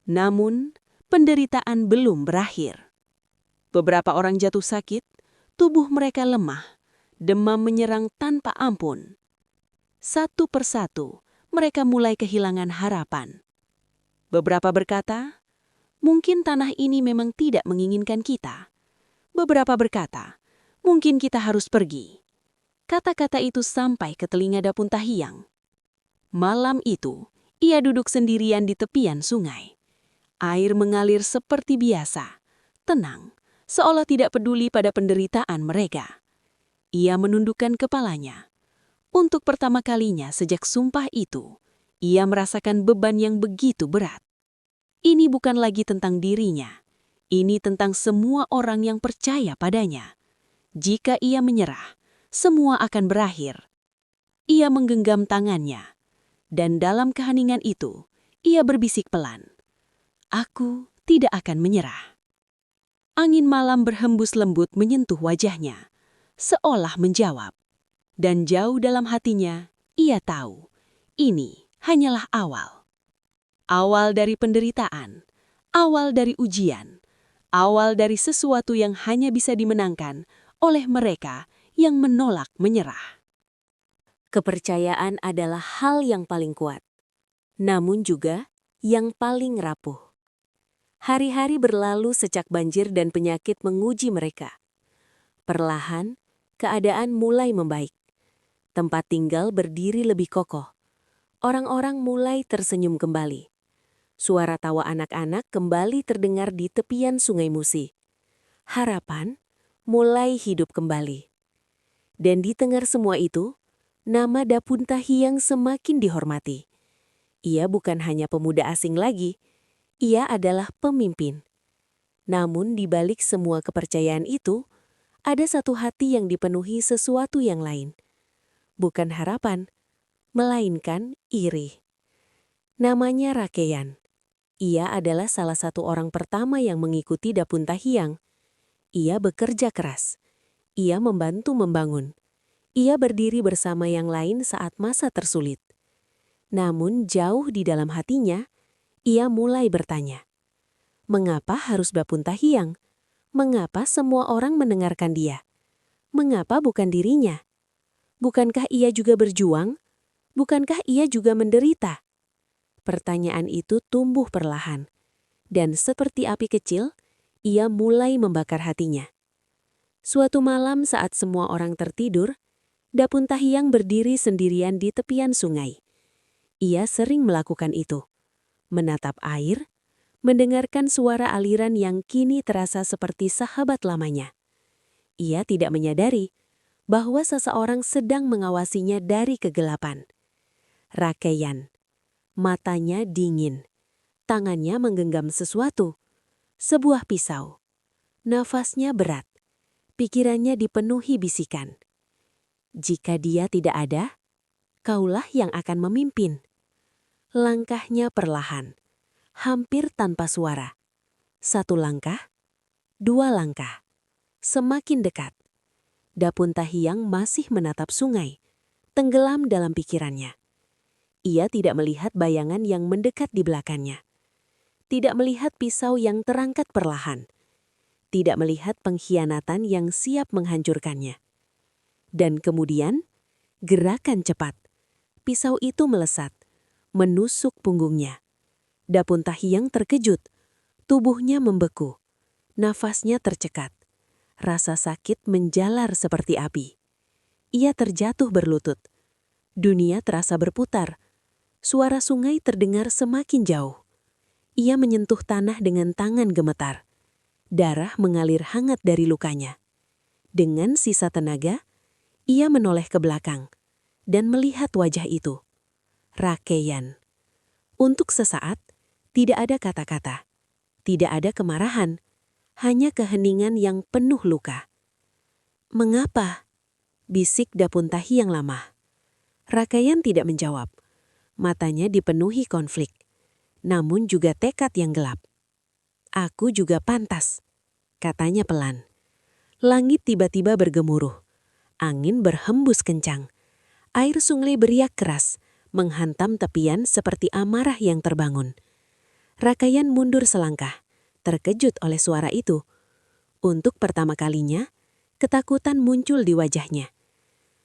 Namun, penderitaan belum berakhir. Beberapa orang jatuh sakit, tubuh mereka lemah, demam menyerang tanpa ampun. Satu persatu, mereka mulai kehilangan harapan. Beberapa berkata, "Mungkin tanah ini memang tidak menginginkan kita." Beberapa berkata, "Mungkin kita harus pergi." Kata-kata itu sampai ke telinga Dapun Tahiang. Malam itu, ia duduk sendirian di tepian sungai. Air mengalir seperti biasa, tenang, seolah tidak peduli pada penderitaan mereka. Ia menundukkan kepalanya. Untuk pertama kalinya sejak sumpah itu, ia merasakan beban yang begitu berat. Ini bukan lagi tentang dirinya. Ini tentang semua orang yang percaya padanya. Jika ia menyerah, semua akan berakhir. Ia menggenggam tangannya, dan dalam keheningan itu, ia berbisik pelan, "Aku tidak akan menyerah." Angin malam berhembus lembut menyentuh wajahnya, seolah menjawab. Dan jauh dalam hatinya, ia tahu, ini hanyalah awal. Awal dari penderitaan, awal dari ujian, awal dari sesuatu yang hanya bisa dimenangkan oleh mereka yang menolak menyerah. Kepercayaan adalah hal yang paling kuat, namun juga yang paling rapuh. Hari-hari berlalu sejak banjir dan penyakit menguji mereka. Perlahan, keadaan mulai membaik. Tempat tinggal berdiri lebih kokoh. Orang-orang mulai tersenyum kembali. Suara tawa anak-anak kembali terdengar di tepian Sungai Musi. Harapan mulai hidup kembali. Dan di tengah semua itu, nama Dapun Tahiang semakin dihormati. Ia bukan hanya pemuda asing lagi, ia adalah pemimpin. Namun di balik semua kepercayaan itu, ada satu hati yang dipenuhi sesuatu yang lain. Bukan harapan, melainkan iri. Namanya Rakeyan. Ia adalah salah satu orang pertama yang mengikuti Dapun Tahiang. Ia bekerja keras. Ia membantu membangun. Ia berdiri bersama yang lain saat masa tersulit. Namun jauh di dalam hatinya, ia mulai bertanya, mengapa harus Dapun Tahiang? Mengapa semua orang mendengarkan dia? Mengapa bukan dirinya? Bukankah ia juga berjuang? Bukankah ia juga menderita? Pertanyaan itu tumbuh perlahan, dan seperti api kecil, ia mulai membakar hatinya. Suatu malam saat semua orang tertidur, Dapun Tahiang berdiri sendirian di tepian sungai. Ia sering melakukan itu. Menatap air, mendengarkan suara aliran yang kini terasa seperti sahabat lamanya. Ia tidak menyadari bahwa seseorang sedang mengawasinya dari kegelapan. Rakeyan. Matanya dingin. Tangannya menggenggam sesuatu. Sebuah pisau. Nafasnya berat. Pikirannya dipenuhi bisikan. Jika dia tidak ada, kaulah yang akan memimpin. Langkahnya perlahan, hampir tanpa suara. Satu langkah, dua langkah, semakin dekat. Dapun Tahiang masih menatap sungai, tenggelam dalam pikirannya. Ia tidak melihat bayangan yang mendekat di belakangnya. Tidak melihat pisau yang terangkat perlahan. Tidak melihat pengkhianatan yang siap menghancurkannya. Dan kemudian, gerakan cepat. Pisau itu melesat, menusuk punggungnya. Dapun Tahiang terkejut. Tubuhnya membeku. Nafasnya tercekat. Rasa sakit menjalar seperti api. Ia terjatuh berlutut. Dunia terasa berputar. Suara sungai terdengar semakin jauh. Ia menyentuh tanah dengan tangan gemetar. Darah mengalir hangat dari lukanya. Dengan sisa tenaga, ia menoleh ke belakang dan melihat wajah itu. Rakeyan. Untuk sesaat, tidak ada kata-kata. Tidak ada kemarahan. Hanya keheningan yang penuh luka. Mengapa? Bisik Dapun Tahiang lemah. Rakeyan tidak menjawab. Matanya dipenuhi konflik. Namun juga tekad yang gelap. Aku juga pantas, katanya pelan. Langit tiba-tiba bergemuruh. Angin berhembus kencang. Air sungai beriak keras, menghantam tepian seperti amarah yang terbangun. Rakeyan mundur selangkah, terkejut oleh suara itu. Untuk pertama kalinya, ketakutan muncul di wajahnya.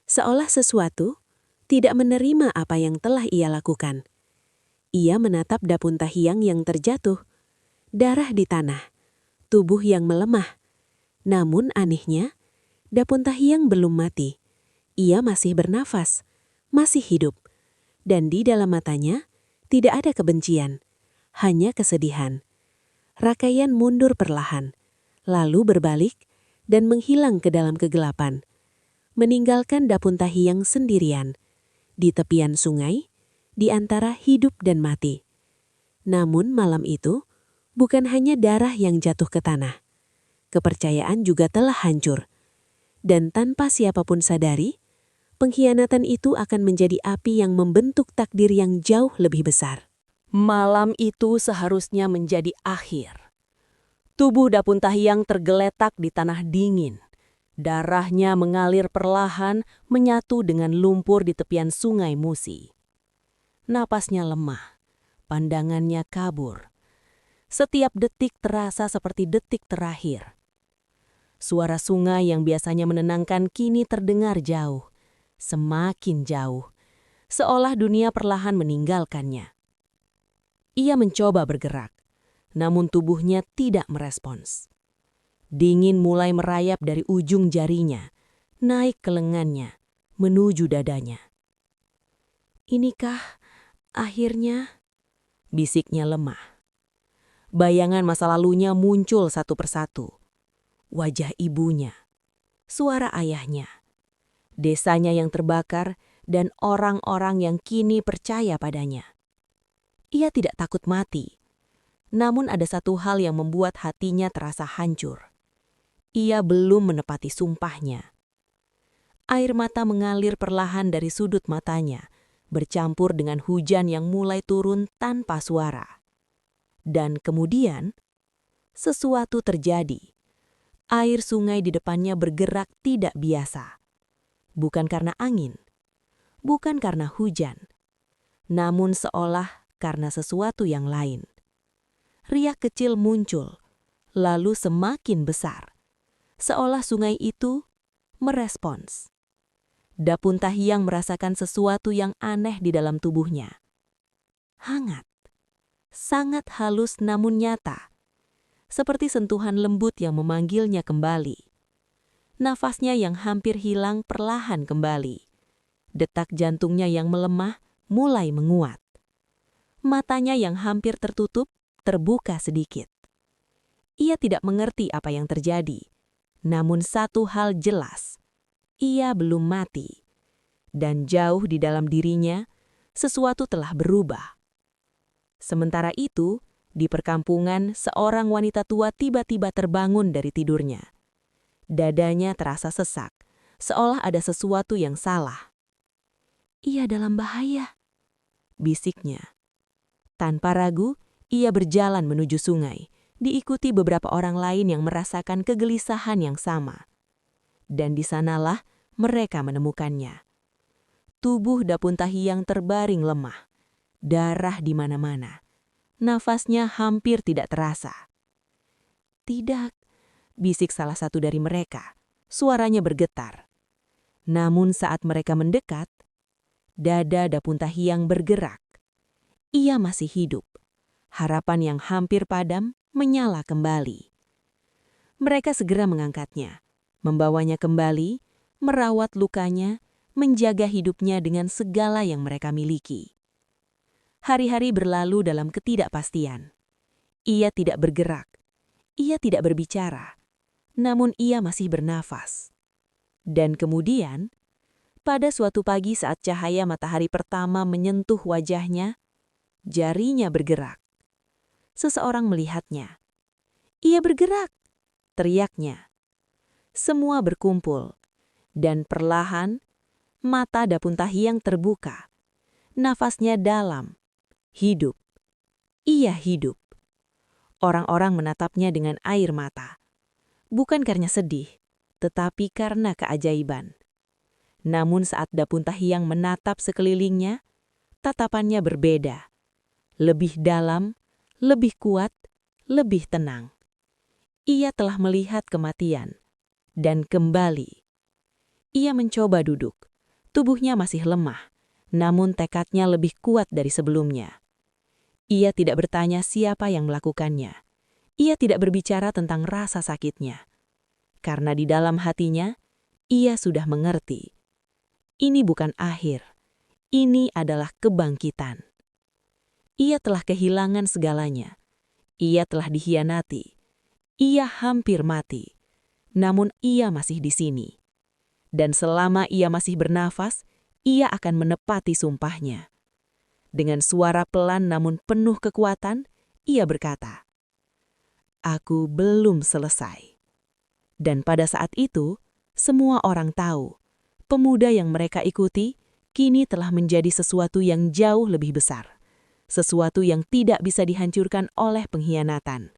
Seolah sesuatu tidak menerima apa yang telah ia lakukan. Ia menatap Dapun Tahiang yang terjatuh. Darah di tanah, tubuh yang melemah. Namun anehnya, Dapun Tahiang belum mati. Ia masih bernafas, masih hidup. Dan di dalam matanya tidak ada kebencian, hanya kesedihan. Rakeyan mundur perlahan, lalu berbalik dan menghilang ke dalam kegelapan. Meninggalkan Dapun Tahiang sendirian, di tepian sungai, di antara hidup dan mati. Namun malam itu, bukan hanya darah yang jatuh ke tanah. Kepercayaan juga telah hancur. Dan tanpa siapapun sadari, pengkhianatan itu akan menjadi api yang membentuk takdir yang jauh lebih besar. Malam itu seharusnya menjadi akhir. Tubuh Dapun Tahiang tergeletak di tanah dingin. Darahnya mengalir perlahan menyatu dengan lumpur di tepian sungai Musi. Napasnya lemah, pandangannya kabur. Setiap detik terasa seperti detik terakhir. Suara sungai yang biasanya menenangkan kini terdengar jauh, semakin jauh, seolah dunia perlahan meninggalkannya. Ia mencoba bergerak, namun tubuhnya tidak merespons. Dingin mulai merayap dari ujung jarinya, naik ke lengannya, menuju dadanya. "Inikah akhirnya?" bisiknya lemah. Bayangan masa lalunya muncul satu persatu. Wajah ibunya, suara ayahnya, desanya yang terbakar, dan orang-orang yang kini percaya padanya. Ia tidak takut mati, namun ada satu hal yang membuat hatinya terasa hancur. Ia belum menepati sumpahnya. Air mata mengalir perlahan dari sudut matanya, bercampur dengan hujan yang mulai turun tanpa suara. Dan kemudian, sesuatu terjadi. Air sungai di depannya bergerak tidak biasa. Bukan karena angin, bukan karena hujan, namun seolah karena sesuatu yang lain. Riak kecil muncul, lalu semakin besar. Seolah sungai itu merespons. Dapun Tahiang merasakan sesuatu yang aneh di dalam tubuhnya. Hangat, sangat halus namun nyata. Seperti sentuhan lembut yang memanggilnya kembali. Nafasnya yang hampir hilang perlahan kembali. Detak jantungnya yang melemah mulai menguat. Matanya yang hampir tertutup terbuka sedikit. Ia tidak mengerti apa yang terjadi. Namun satu hal jelas, ia belum mati. Dan jauh di dalam dirinya, sesuatu telah berubah. Sementara itu, di perkampungan, seorang wanita tua tiba-tiba terbangun dari tidurnya. Dadanya terasa sesak, seolah ada sesuatu yang salah. "Ia dalam bahaya," bisiknya. Tanpa ragu, ia berjalan menuju sungai, diikuti beberapa orang lain yang merasakan kegelisahan yang sama. Dan di sanalah mereka menemukannya. Tubuh Dapun Tahiang terbaring lemah, darah di mana-mana. Nafasnya hampir tidak terasa. "Tidak," bisik salah satu dari mereka. Suaranya bergetar. Namun saat mereka mendekat, dada Dapun Tahiang bergerak. Ia masih hidup. Harapan yang hampir padam menyala kembali. Mereka segera mengangkatnya, membawanya kembali, merawat lukanya, menjaga hidupnya dengan segala yang mereka miliki. Hari-hari berlalu dalam ketidakpastian. Ia tidak bergerak, ia tidak berbicara, namun ia masih bernafas. Dan kemudian, pada suatu pagi saat cahaya matahari pertama menyentuh wajahnya, jarinya bergerak. Seseorang melihatnya. "Ia bergerak!" teriaknya. Semua berkumpul, dan perlahan, mata Dapun Tahiang terbuka. Nafasnya dalam. Hidup. Ia hidup. Orang-orang menatapnya dengan air mata. Bukan karena sedih, tetapi karena keajaiban. Namun saat Dapun Tahiang menatap sekelilingnya, tatapannya berbeda. Lebih dalam, lebih kuat, lebih tenang. Ia telah melihat kematian. Dan kembali. Ia mencoba duduk. Tubuhnya masih lemah, namun tekadnya lebih kuat dari sebelumnya. Ia tidak bertanya siapa yang melakukannya. Ia tidak berbicara tentang rasa sakitnya. Karena di dalam hatinya, ia sudah mengerti. Ini bukan akhir. Ini adalah kebangkitan. Ia telah kehilangan segalanya. Ia telah dikhianati. Ia hampir mati. Namun ia masih di sini. Dan selama ia masih bernafas, ia akan menepati sumpahnya. Dengan suara pelan namun penuh kekuatan, ia berkata, "Aku belum selesai." Dan pada saat itu, semua orang tahu, pemuda yang mereka ikuti kini telah menjadi sesuatu yang jauh lebih besar. Sesuatu yang tidak bisa dihancurkan oleh pengkhianatan.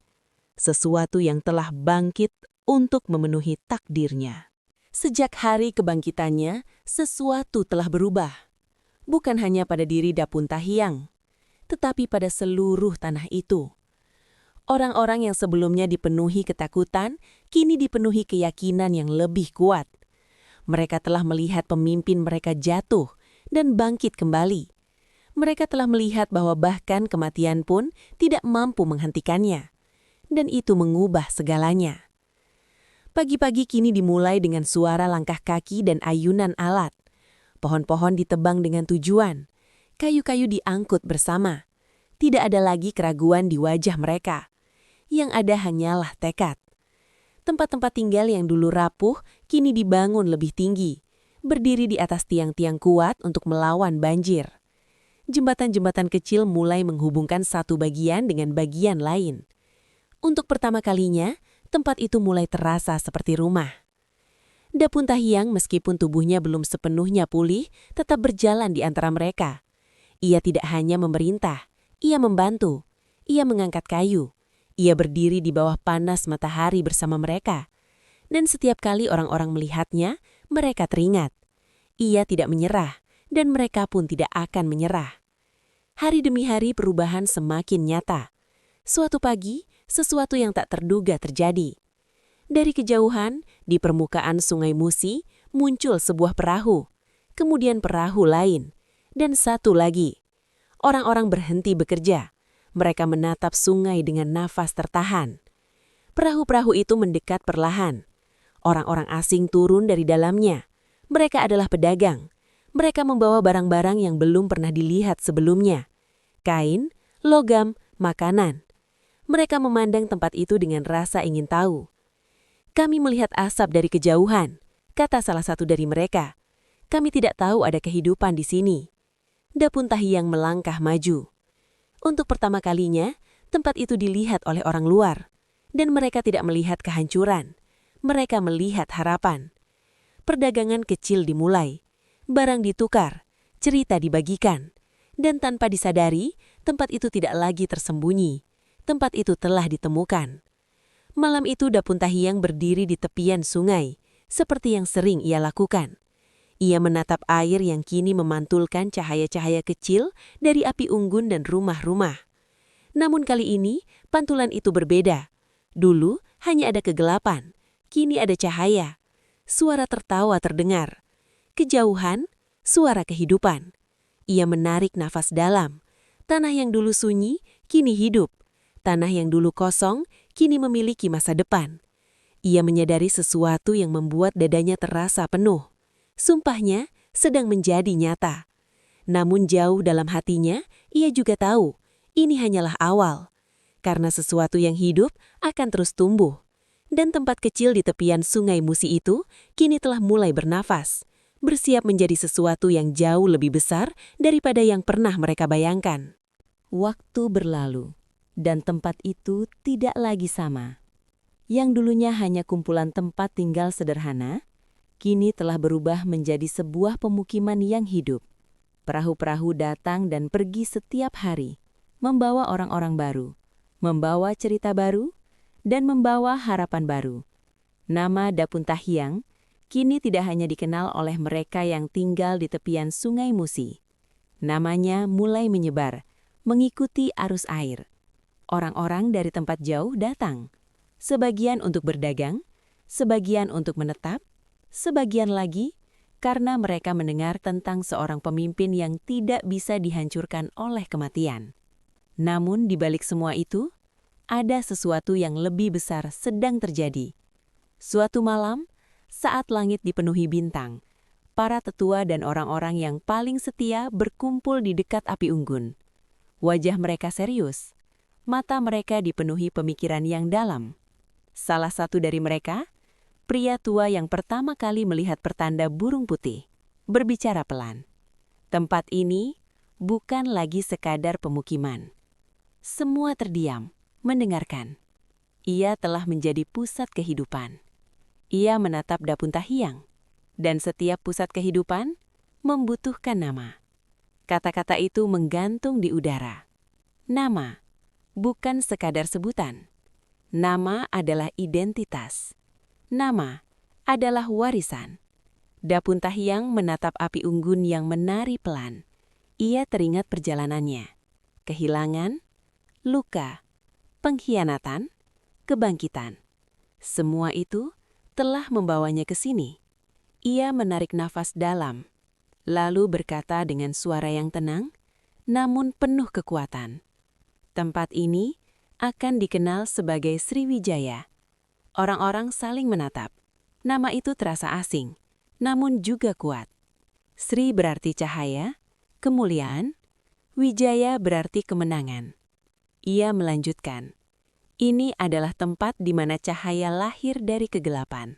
sesuatu yang telah bangkit untuk memenuhi takdirnya. Sejak hari kebangkitannya, sesuatu telah berubah. Bukan hanya pada diri Dapun Tahiang, tetapi pada seluruh tanah itu. Orang-orang yang sebelumnya dipenuhi ketakutan, kini dipenuhi keyakinan yang lebih kuat. Mereka telah melihat pemimpin mereka jatuh dan bangkit kembali. Mereka telah melihat bahwa bahkan kematian pun tidak mampu menghentikannya. Dan itu mengubah segalanya. Pagi-pagi kini dimulai dengan suara langkah kaki dan ayunan alat. Pohon-pohon ditebang dengan tujuan. Kayu-kayu diangkut bersama. Tidak ada lagi keraguan di wajah mereka. Yang ada hanyalah tekad. Tempat-tempat tinggal yang dulu rapuh kini dibangun lebih tinggi, berdiri di atas tiang-tiang kuat untuk melawan banjir. Jembatan-jembatan kecil mulai menghubungkan satu bagian dengan bagian lain. Untuk pertama kalinya, tempat itu mulai terasa seperti rumah. Dapun Tahiang meskipun tubuhnya belum sepenuhnya pulih, tetap berjalan di antara mereka. Ia tidak hanya memerintah, ia membantu, ia mengangkat kayu. Ia berdiri di bawah panas matahari bersama mereka. Dan setiap kali orang-orang melihatnya, mereka teringat. Ia tidak menyerah, dan mereka pun tidak akan menyerah. Hari demi hari perubahan semakin nyata. Suatu pagi, sesuatu yang tak terduga terjadi. Dari kejauhan, di permukaan Sungai Musi, muncul sebuah perahu. Kemudian perahu lain. Dan satu lagi. Orang-orang berhenti bekerja. Mereka menatap sungai dengan nafas tertahan. Perahu-perahu itu mendekat perlahan. Orang-orang asing turun dari dalamnya. Mereka adalah pedagang. Mereka membawa barang-barang yang belum pernah dilihat sebelumnya. Kain, logam, makanan. Mereka memandang tempat itu dengan rasa ingin tahu. Kami melihat asap dari kejauhan, kata salah satu dari mereka. Kami tidak tahu ada kehidupan di sini. Dapun Tahiang melangkah maju. Untuk pertama kalinya, tempat itu dilihat oleh orang luar. Dan mereka tidak melihat kehancuran. Mereka melihat harapan. Perdagangan kecil dimulai. Barang ditukar, cerita dibagikan. Dan tanpa disadari, tempat itu tidak lagi tersembunyi. Tempat itu telah ditemukan. Malam itu Dapun Tahiang berdiri di tepian sungai, seperti yang sering ia lakukan. Ia menatap air yang kini memantulkan cahaya-cahaya kecil dari api unggun dan rumah-rumah. Namun kali ini, pantulan itu berbeda. Dulu hanya ada kegelapan, kini ada cahaya. Suara tertawa terdengar. Kejauhan, suara kehidupan. Ia menarik nafas dalam. Tanah yang dulu sunyi, kini hidup. Tanah yang dulu kosong, kini memiliki masa depan. Ia menyadari sesuatu yang membuat dadanya terasa penuh. Sumpahnya sedang menjadi nyata. Namun jauh dalam hatinya, ia juga tahu, ini hanyalah awal. Karena sesuatu yang hidup akan terus tumbuh. Dan tempat kecil di tepian Sungai Musi itu kini telah mulai bernafas. Bersiap menjadi sesuatu yang jauh lebih besar daripada yang pernah mereka bayangkan. Waktu berlalu. Dan tempat itu tidak lagi sama. Yang dulunya hanya kumpulan tempat tinggal sederhana, kini telah berubah menjadi sebuah pemukiman yang hidup. Perahu-perahu datang dan pergi setiap hari, membawa orang-orang baru, membawa cerita baru, dan membawa harapan baru. Nama Dapun Tahiang kini tidak hanya dikenal oleh mereka yang tinggal di tepian Sungai Musi. Namanya mulai menyebar, mengikuti arus air. Orang-orang dari tempat jauh datang, sebagian untuk berdagang, sebagian untuk menetap, sebagian lagi karena mereka mendengar tentang seorang pemimpin yang tidak bisa dihancurkan oleh kematian. Namun di balik semua itu, ada sesuatu yang lebih besar sedang terjadi. Suatu malam, saat langit dipenuhi bintang, para tetua dan orang-orang yang paling setia berkumpul di dekat api unggun. Wajah mereka serius. Mata mereka dipenuhi pemikiran yang dalam. Salah satu dari mereka, pria tua yang pertama kali melihat pertanda burung putih, berbicara pelan. Tempat ini bukan lagi sekadar pemukiman. Semua terdiam, mendengarkan. Ia telah menjadi pusat kehidupan. Ia menatap Dapun Tahiang, dan setiap pusat kehidupan membutuhkan nama. Kata-kata itu menggantung di udara. Nama. Bukan sekadar sebutan. Nama adalah identitas. Nama adalah warisan. Dapun Tahyang menatap api unggun yang menari pelan. Ia teringat perjalanannya. Kehilangan, luka, pengkhianatan, kebangkitan. Semua itu telah membawanya ke sini. Ia menarik nafas dalam, lalu berkata dengan suara yang tenang, namun penuh kekuatan. Tempat ini akan dikenal sebagai Sriwijaya. Orang-orang saling menatap. Nama itu terasa asing, namun juga kuat. Sri berarti cahaya, kemuliaan, Wijaya berarti kemenangan. Ia melanjutkan, ini adalah tempat di mana cahaya lahir dari kegelapan.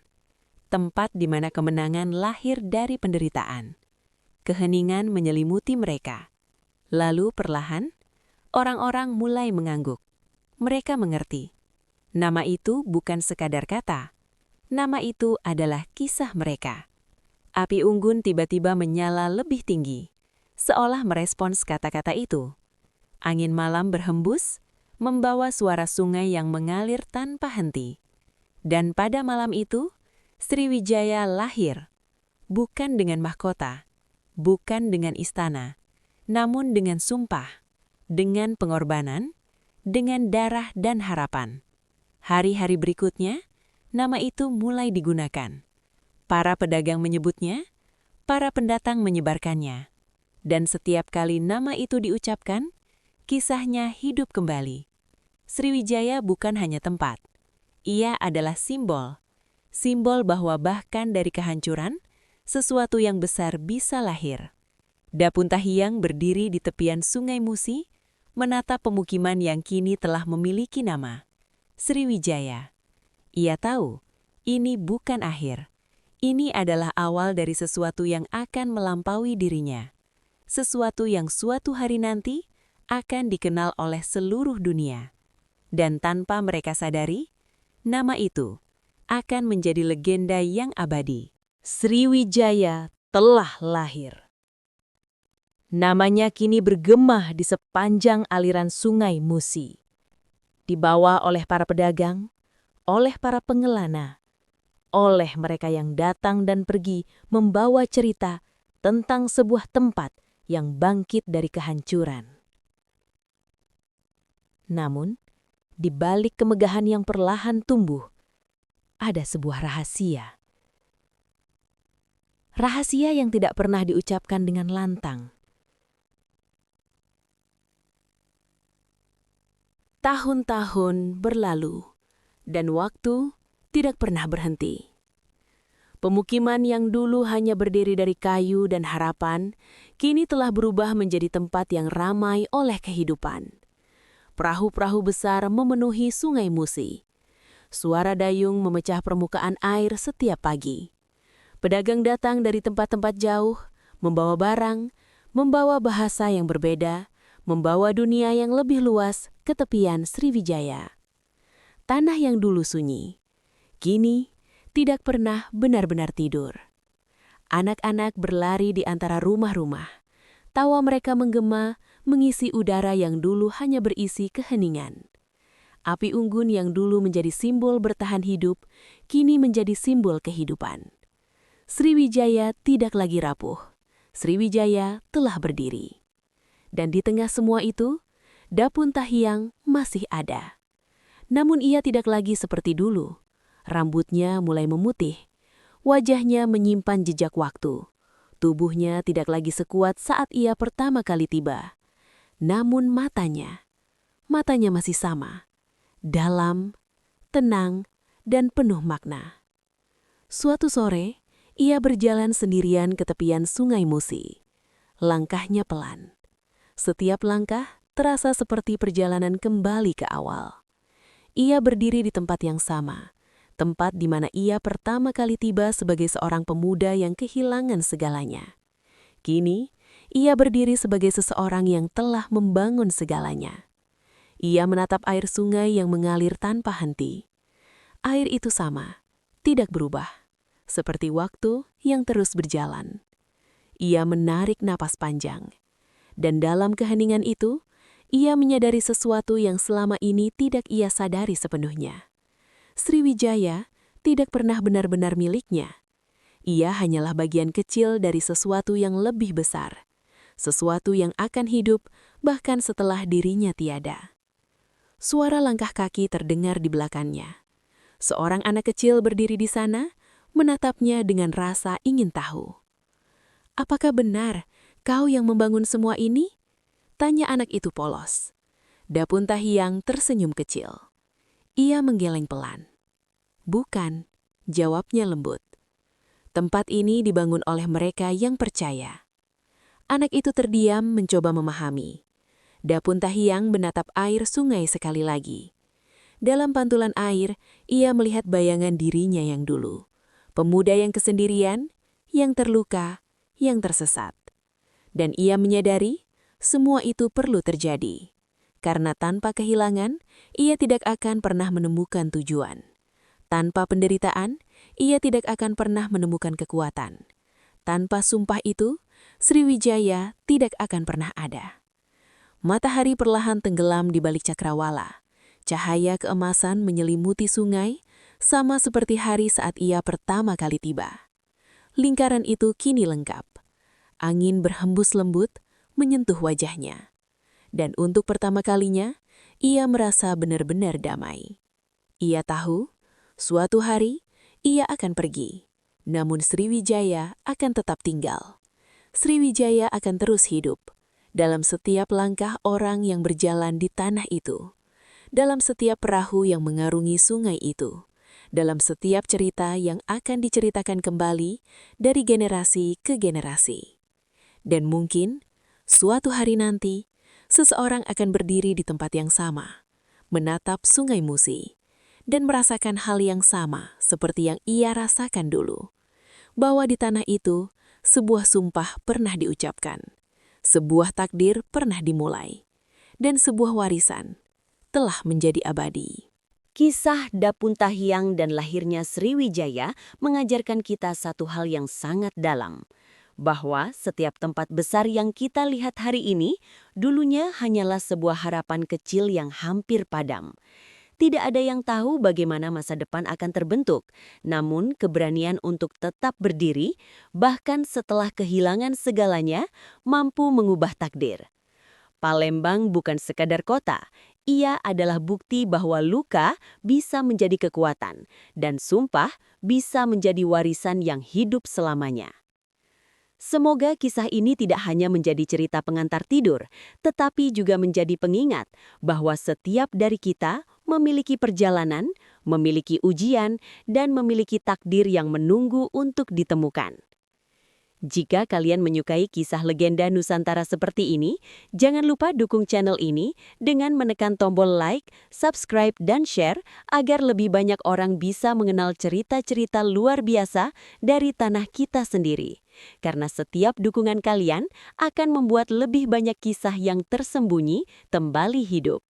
Tempat di mana kemenangan lahir dari penderitaan. Keheningan menyelimuti mereka. Lalu perlahan, orang-orang mulai mengangguk. Mereka mengerti. Nama itu bukan sekadar kata. Nama itu adalah kisah mereka. Api unggun tiba-tiba menyala lebih tinggi, seolah merespons kata-kata itu. Angin malam berhembus, membawa suara sungai yang mengalir tanpa henti. Dan pada malam itu, Sriwijaya lahir, bukan dengan mahkota, bukan dengan istana, namun dengan sumpah, dengan pengorbanan, dengan darah dan harapan. Hari-hari berikutnya, nama itu mulai digunakan. Para pedagang menyebutnya, para pendatang menyebarkannya. Dan setiap kali nama itu diucapkan, kisahnya hidup kembali. Sriwijaya bukan hanya tempat. Ia adalah simbol. Simbol bahwa bahkan dari kehancuran, sesuatu yang besar bisa lahir. Dapun Tahyang berdiri di tepian Sungai Musi, menatap pemukiman yang kini telah memiliki nama, Sriwijaya. Ia tahu, ini bukan akhir. Ini adalah awal dari sesuatu yang akan melampaui dirinya. Sesuatu yang suatu hari nanti akan dikenal oleh seluruh dunia. Dan tanpa mereka sadari, nama itu akan menjadi legenda yang abadi. Sriwijaya telah lahir. Namanya kini bergema di sepanjang aliran Sungai Musi. Dibawa oleh para pedagang, oleh para pengelana, oleh mereka yang datang dan pergi membawa cerita tentang sebuah tempat yang bangkit dari kehancuran. Namun, di balik kemegahan yang perlahan tumbuh, ada sebuah rahasia. Rahasia yang tidak pernah diucapkan dengan lantang. Tahun-tahun berlalu, dan waktu tidak pernah berhenti. Pemukiman yang dulu hanya berdiri dari kayu dan harapan, kini telah berubah menjadi tempat yang ramai oleh kehidupan. Perahu-perahu besar memenuhi Sungai Musi. Suara dayung memecah permukaan air setiap pagi. Pedagang datang dari tempat-tempat jauh, membawa barang, membawa bahasa yang berbeda, membawa dunia yang lebih luas ke tepian Sriwijaya. Tanah yang dulu sunyi, kini tidak pernah benar-benar tidur. Anak-anak berlari di antara rumah-rumah. Tawa mereka menggema, mengisi udara yang dulu hanya berisi keheningan. Api unggun yang dulu menjadi simbol bertahan hidup, kini menjadi simbol kehidupan. Sriwijaya tidak lagi rapuh. Sriwijaya telah berdiri. Dan di tengah semua itu, Dapun Tahyang masih ada. Namun ia tidak lagi seperti dulu. Rambutnya mulai memutih. Wajahnya menyimpan jejak waktu. Tubuhnya tidak lagi sekuat saat ia pertama kali tiba. Namun matanya masih sama. Dalam, tenang, dan penuh makna. Suatu sore, ia berjalan sendirian ke tepian Sungai Musi. Langkahnya pelan. Setiap langkah terasa seperti perjalanan kembali ke awal. Ia berdiri di tempat yang sama, tempat di mana ia pertama kali tiba sebagai seorang pemuda yang kehilangan segalanya. Kini, ia berdiri sebagai seseorang yang telah membangun segalanya. Ia menatap air sungai yang mengalir tanpa henti. Air itu sama, tidak berubah, seperti waktu yang terus berjalan. Ia menarik napas panjang, dan dalam keheningan itu, Ia menyadari sesuatu yang selama ini tidak ia sadari sepenuhnya. Sriwijaya tidak pernah benar-benar miliknya. Ia hanyalah bagian kecil dari sesuatu yang lebih besar, sesuatu yang akan hidup bahkan setelah dirinya tiada. Suara langkah kaki terdengar di belakangnya. Seorang anak kecil berdiri di sana, menatapnya dengan rasa ingin tahu. "Apakah benar kau yang membangun semua ini?" tanya anak itu polos. Dapun Tahiang tersenyum kecil. Ia menggeleng pelan. "Bukan," jawabnya lembut. "Tempat ini dibangun oleh mereka yang percaya." Anak itu terdiam mencoba memahami. Dapun Tahiang menatap air sungai sekali lagi. Dalam pantulan air, ia melihat bayangan dirinya yang dulu. Pemuda yang kesendirian, yang terluka, yang tersesat. Dan ia menyadari semua itu perlu terjadi. Karena tanpa kehilangan, ia tidak akan pernah menemukan tujuan. Tanpa penderitaan, ia tidak akan pernah menemukan kekuatan. Tanpa sumpah itu, Sriwijaya tidak akan pernah ada. Matahari perlahan tenggelam di balik cakrawala. Cahaya keemasan menyelimuti sungai, sama seperti hari saat ia pertama kali tiba. Lingkaran itu kini lengkap. Angin berhembus lembut, menyentuh wajahnya. Dan untuk pertama kalinya, ia merasa benar-benar damai. Ia tahu, suatu hari, ia akan pergi. Namun Sriwijaya akan tetap tinggal. Sriwijaya akan terus hidup. Dalam setiap langkah orang yang berjalan di tanah itu. Dalam setiap perahu yang mengarungi sungai itu. Dalam setiap cerita yang akan diceritakan kembali dari generasi ke generasi. Dan mungkin, suatu hari nanti, seseorang akan berdiri di tempat yang sama, menatap Sungai Musi, dan merasakan hal yang sama seperti yang ia rasakan dulu. Bahwa di tanah itu, sebuah sumpah pernah diucapkan, sebuah takdir pernah dimulai, dan sebuah warisan telah menjadi abadi. Kisah Dapun Tahiang dan lahirnya Sriwijaya mengajarkan kita satu hal yang sangat dalam. Bahwa setiap tempat besar yang kita lihat hari ini, dulunya hanyalah sebuah harapan kecil yang hampir padam. Tidak ada yang tahu bagaimana masa depan akan terbentuk, namun keberanian untuk tetap berdiri, bahkan setelah kehilangan segalanya, mampu mengubah takdir. Palembang bukan sekadar kota, ia adalah bukti bahwa luka bisa menjadi kekuatan, dan sumpah bisa menjadi warisan yang hidup selamanya. Semoga kisah ini tidak hanya menjadi cerita pengantar tidur, tetapi juga menjadi pengingat bahwa setiap dari kita memiliki perjalanan, memiliki ujian, dan memiliki takdir yang menunggu untuk ditemukan. Jika kalian menyukai kisah legenda Nusantara seperti ini, jangan lupa dukung channel ini dengan menekan tombol like, subscribe, dan share agar lebih banyak orang bisa mengenal cerita-cerita luar biasa dari tanah kita sendiri. Karena setiap dukungan kalian akan membuat lebih banyak kisah yang tersembunyi kembali hidup.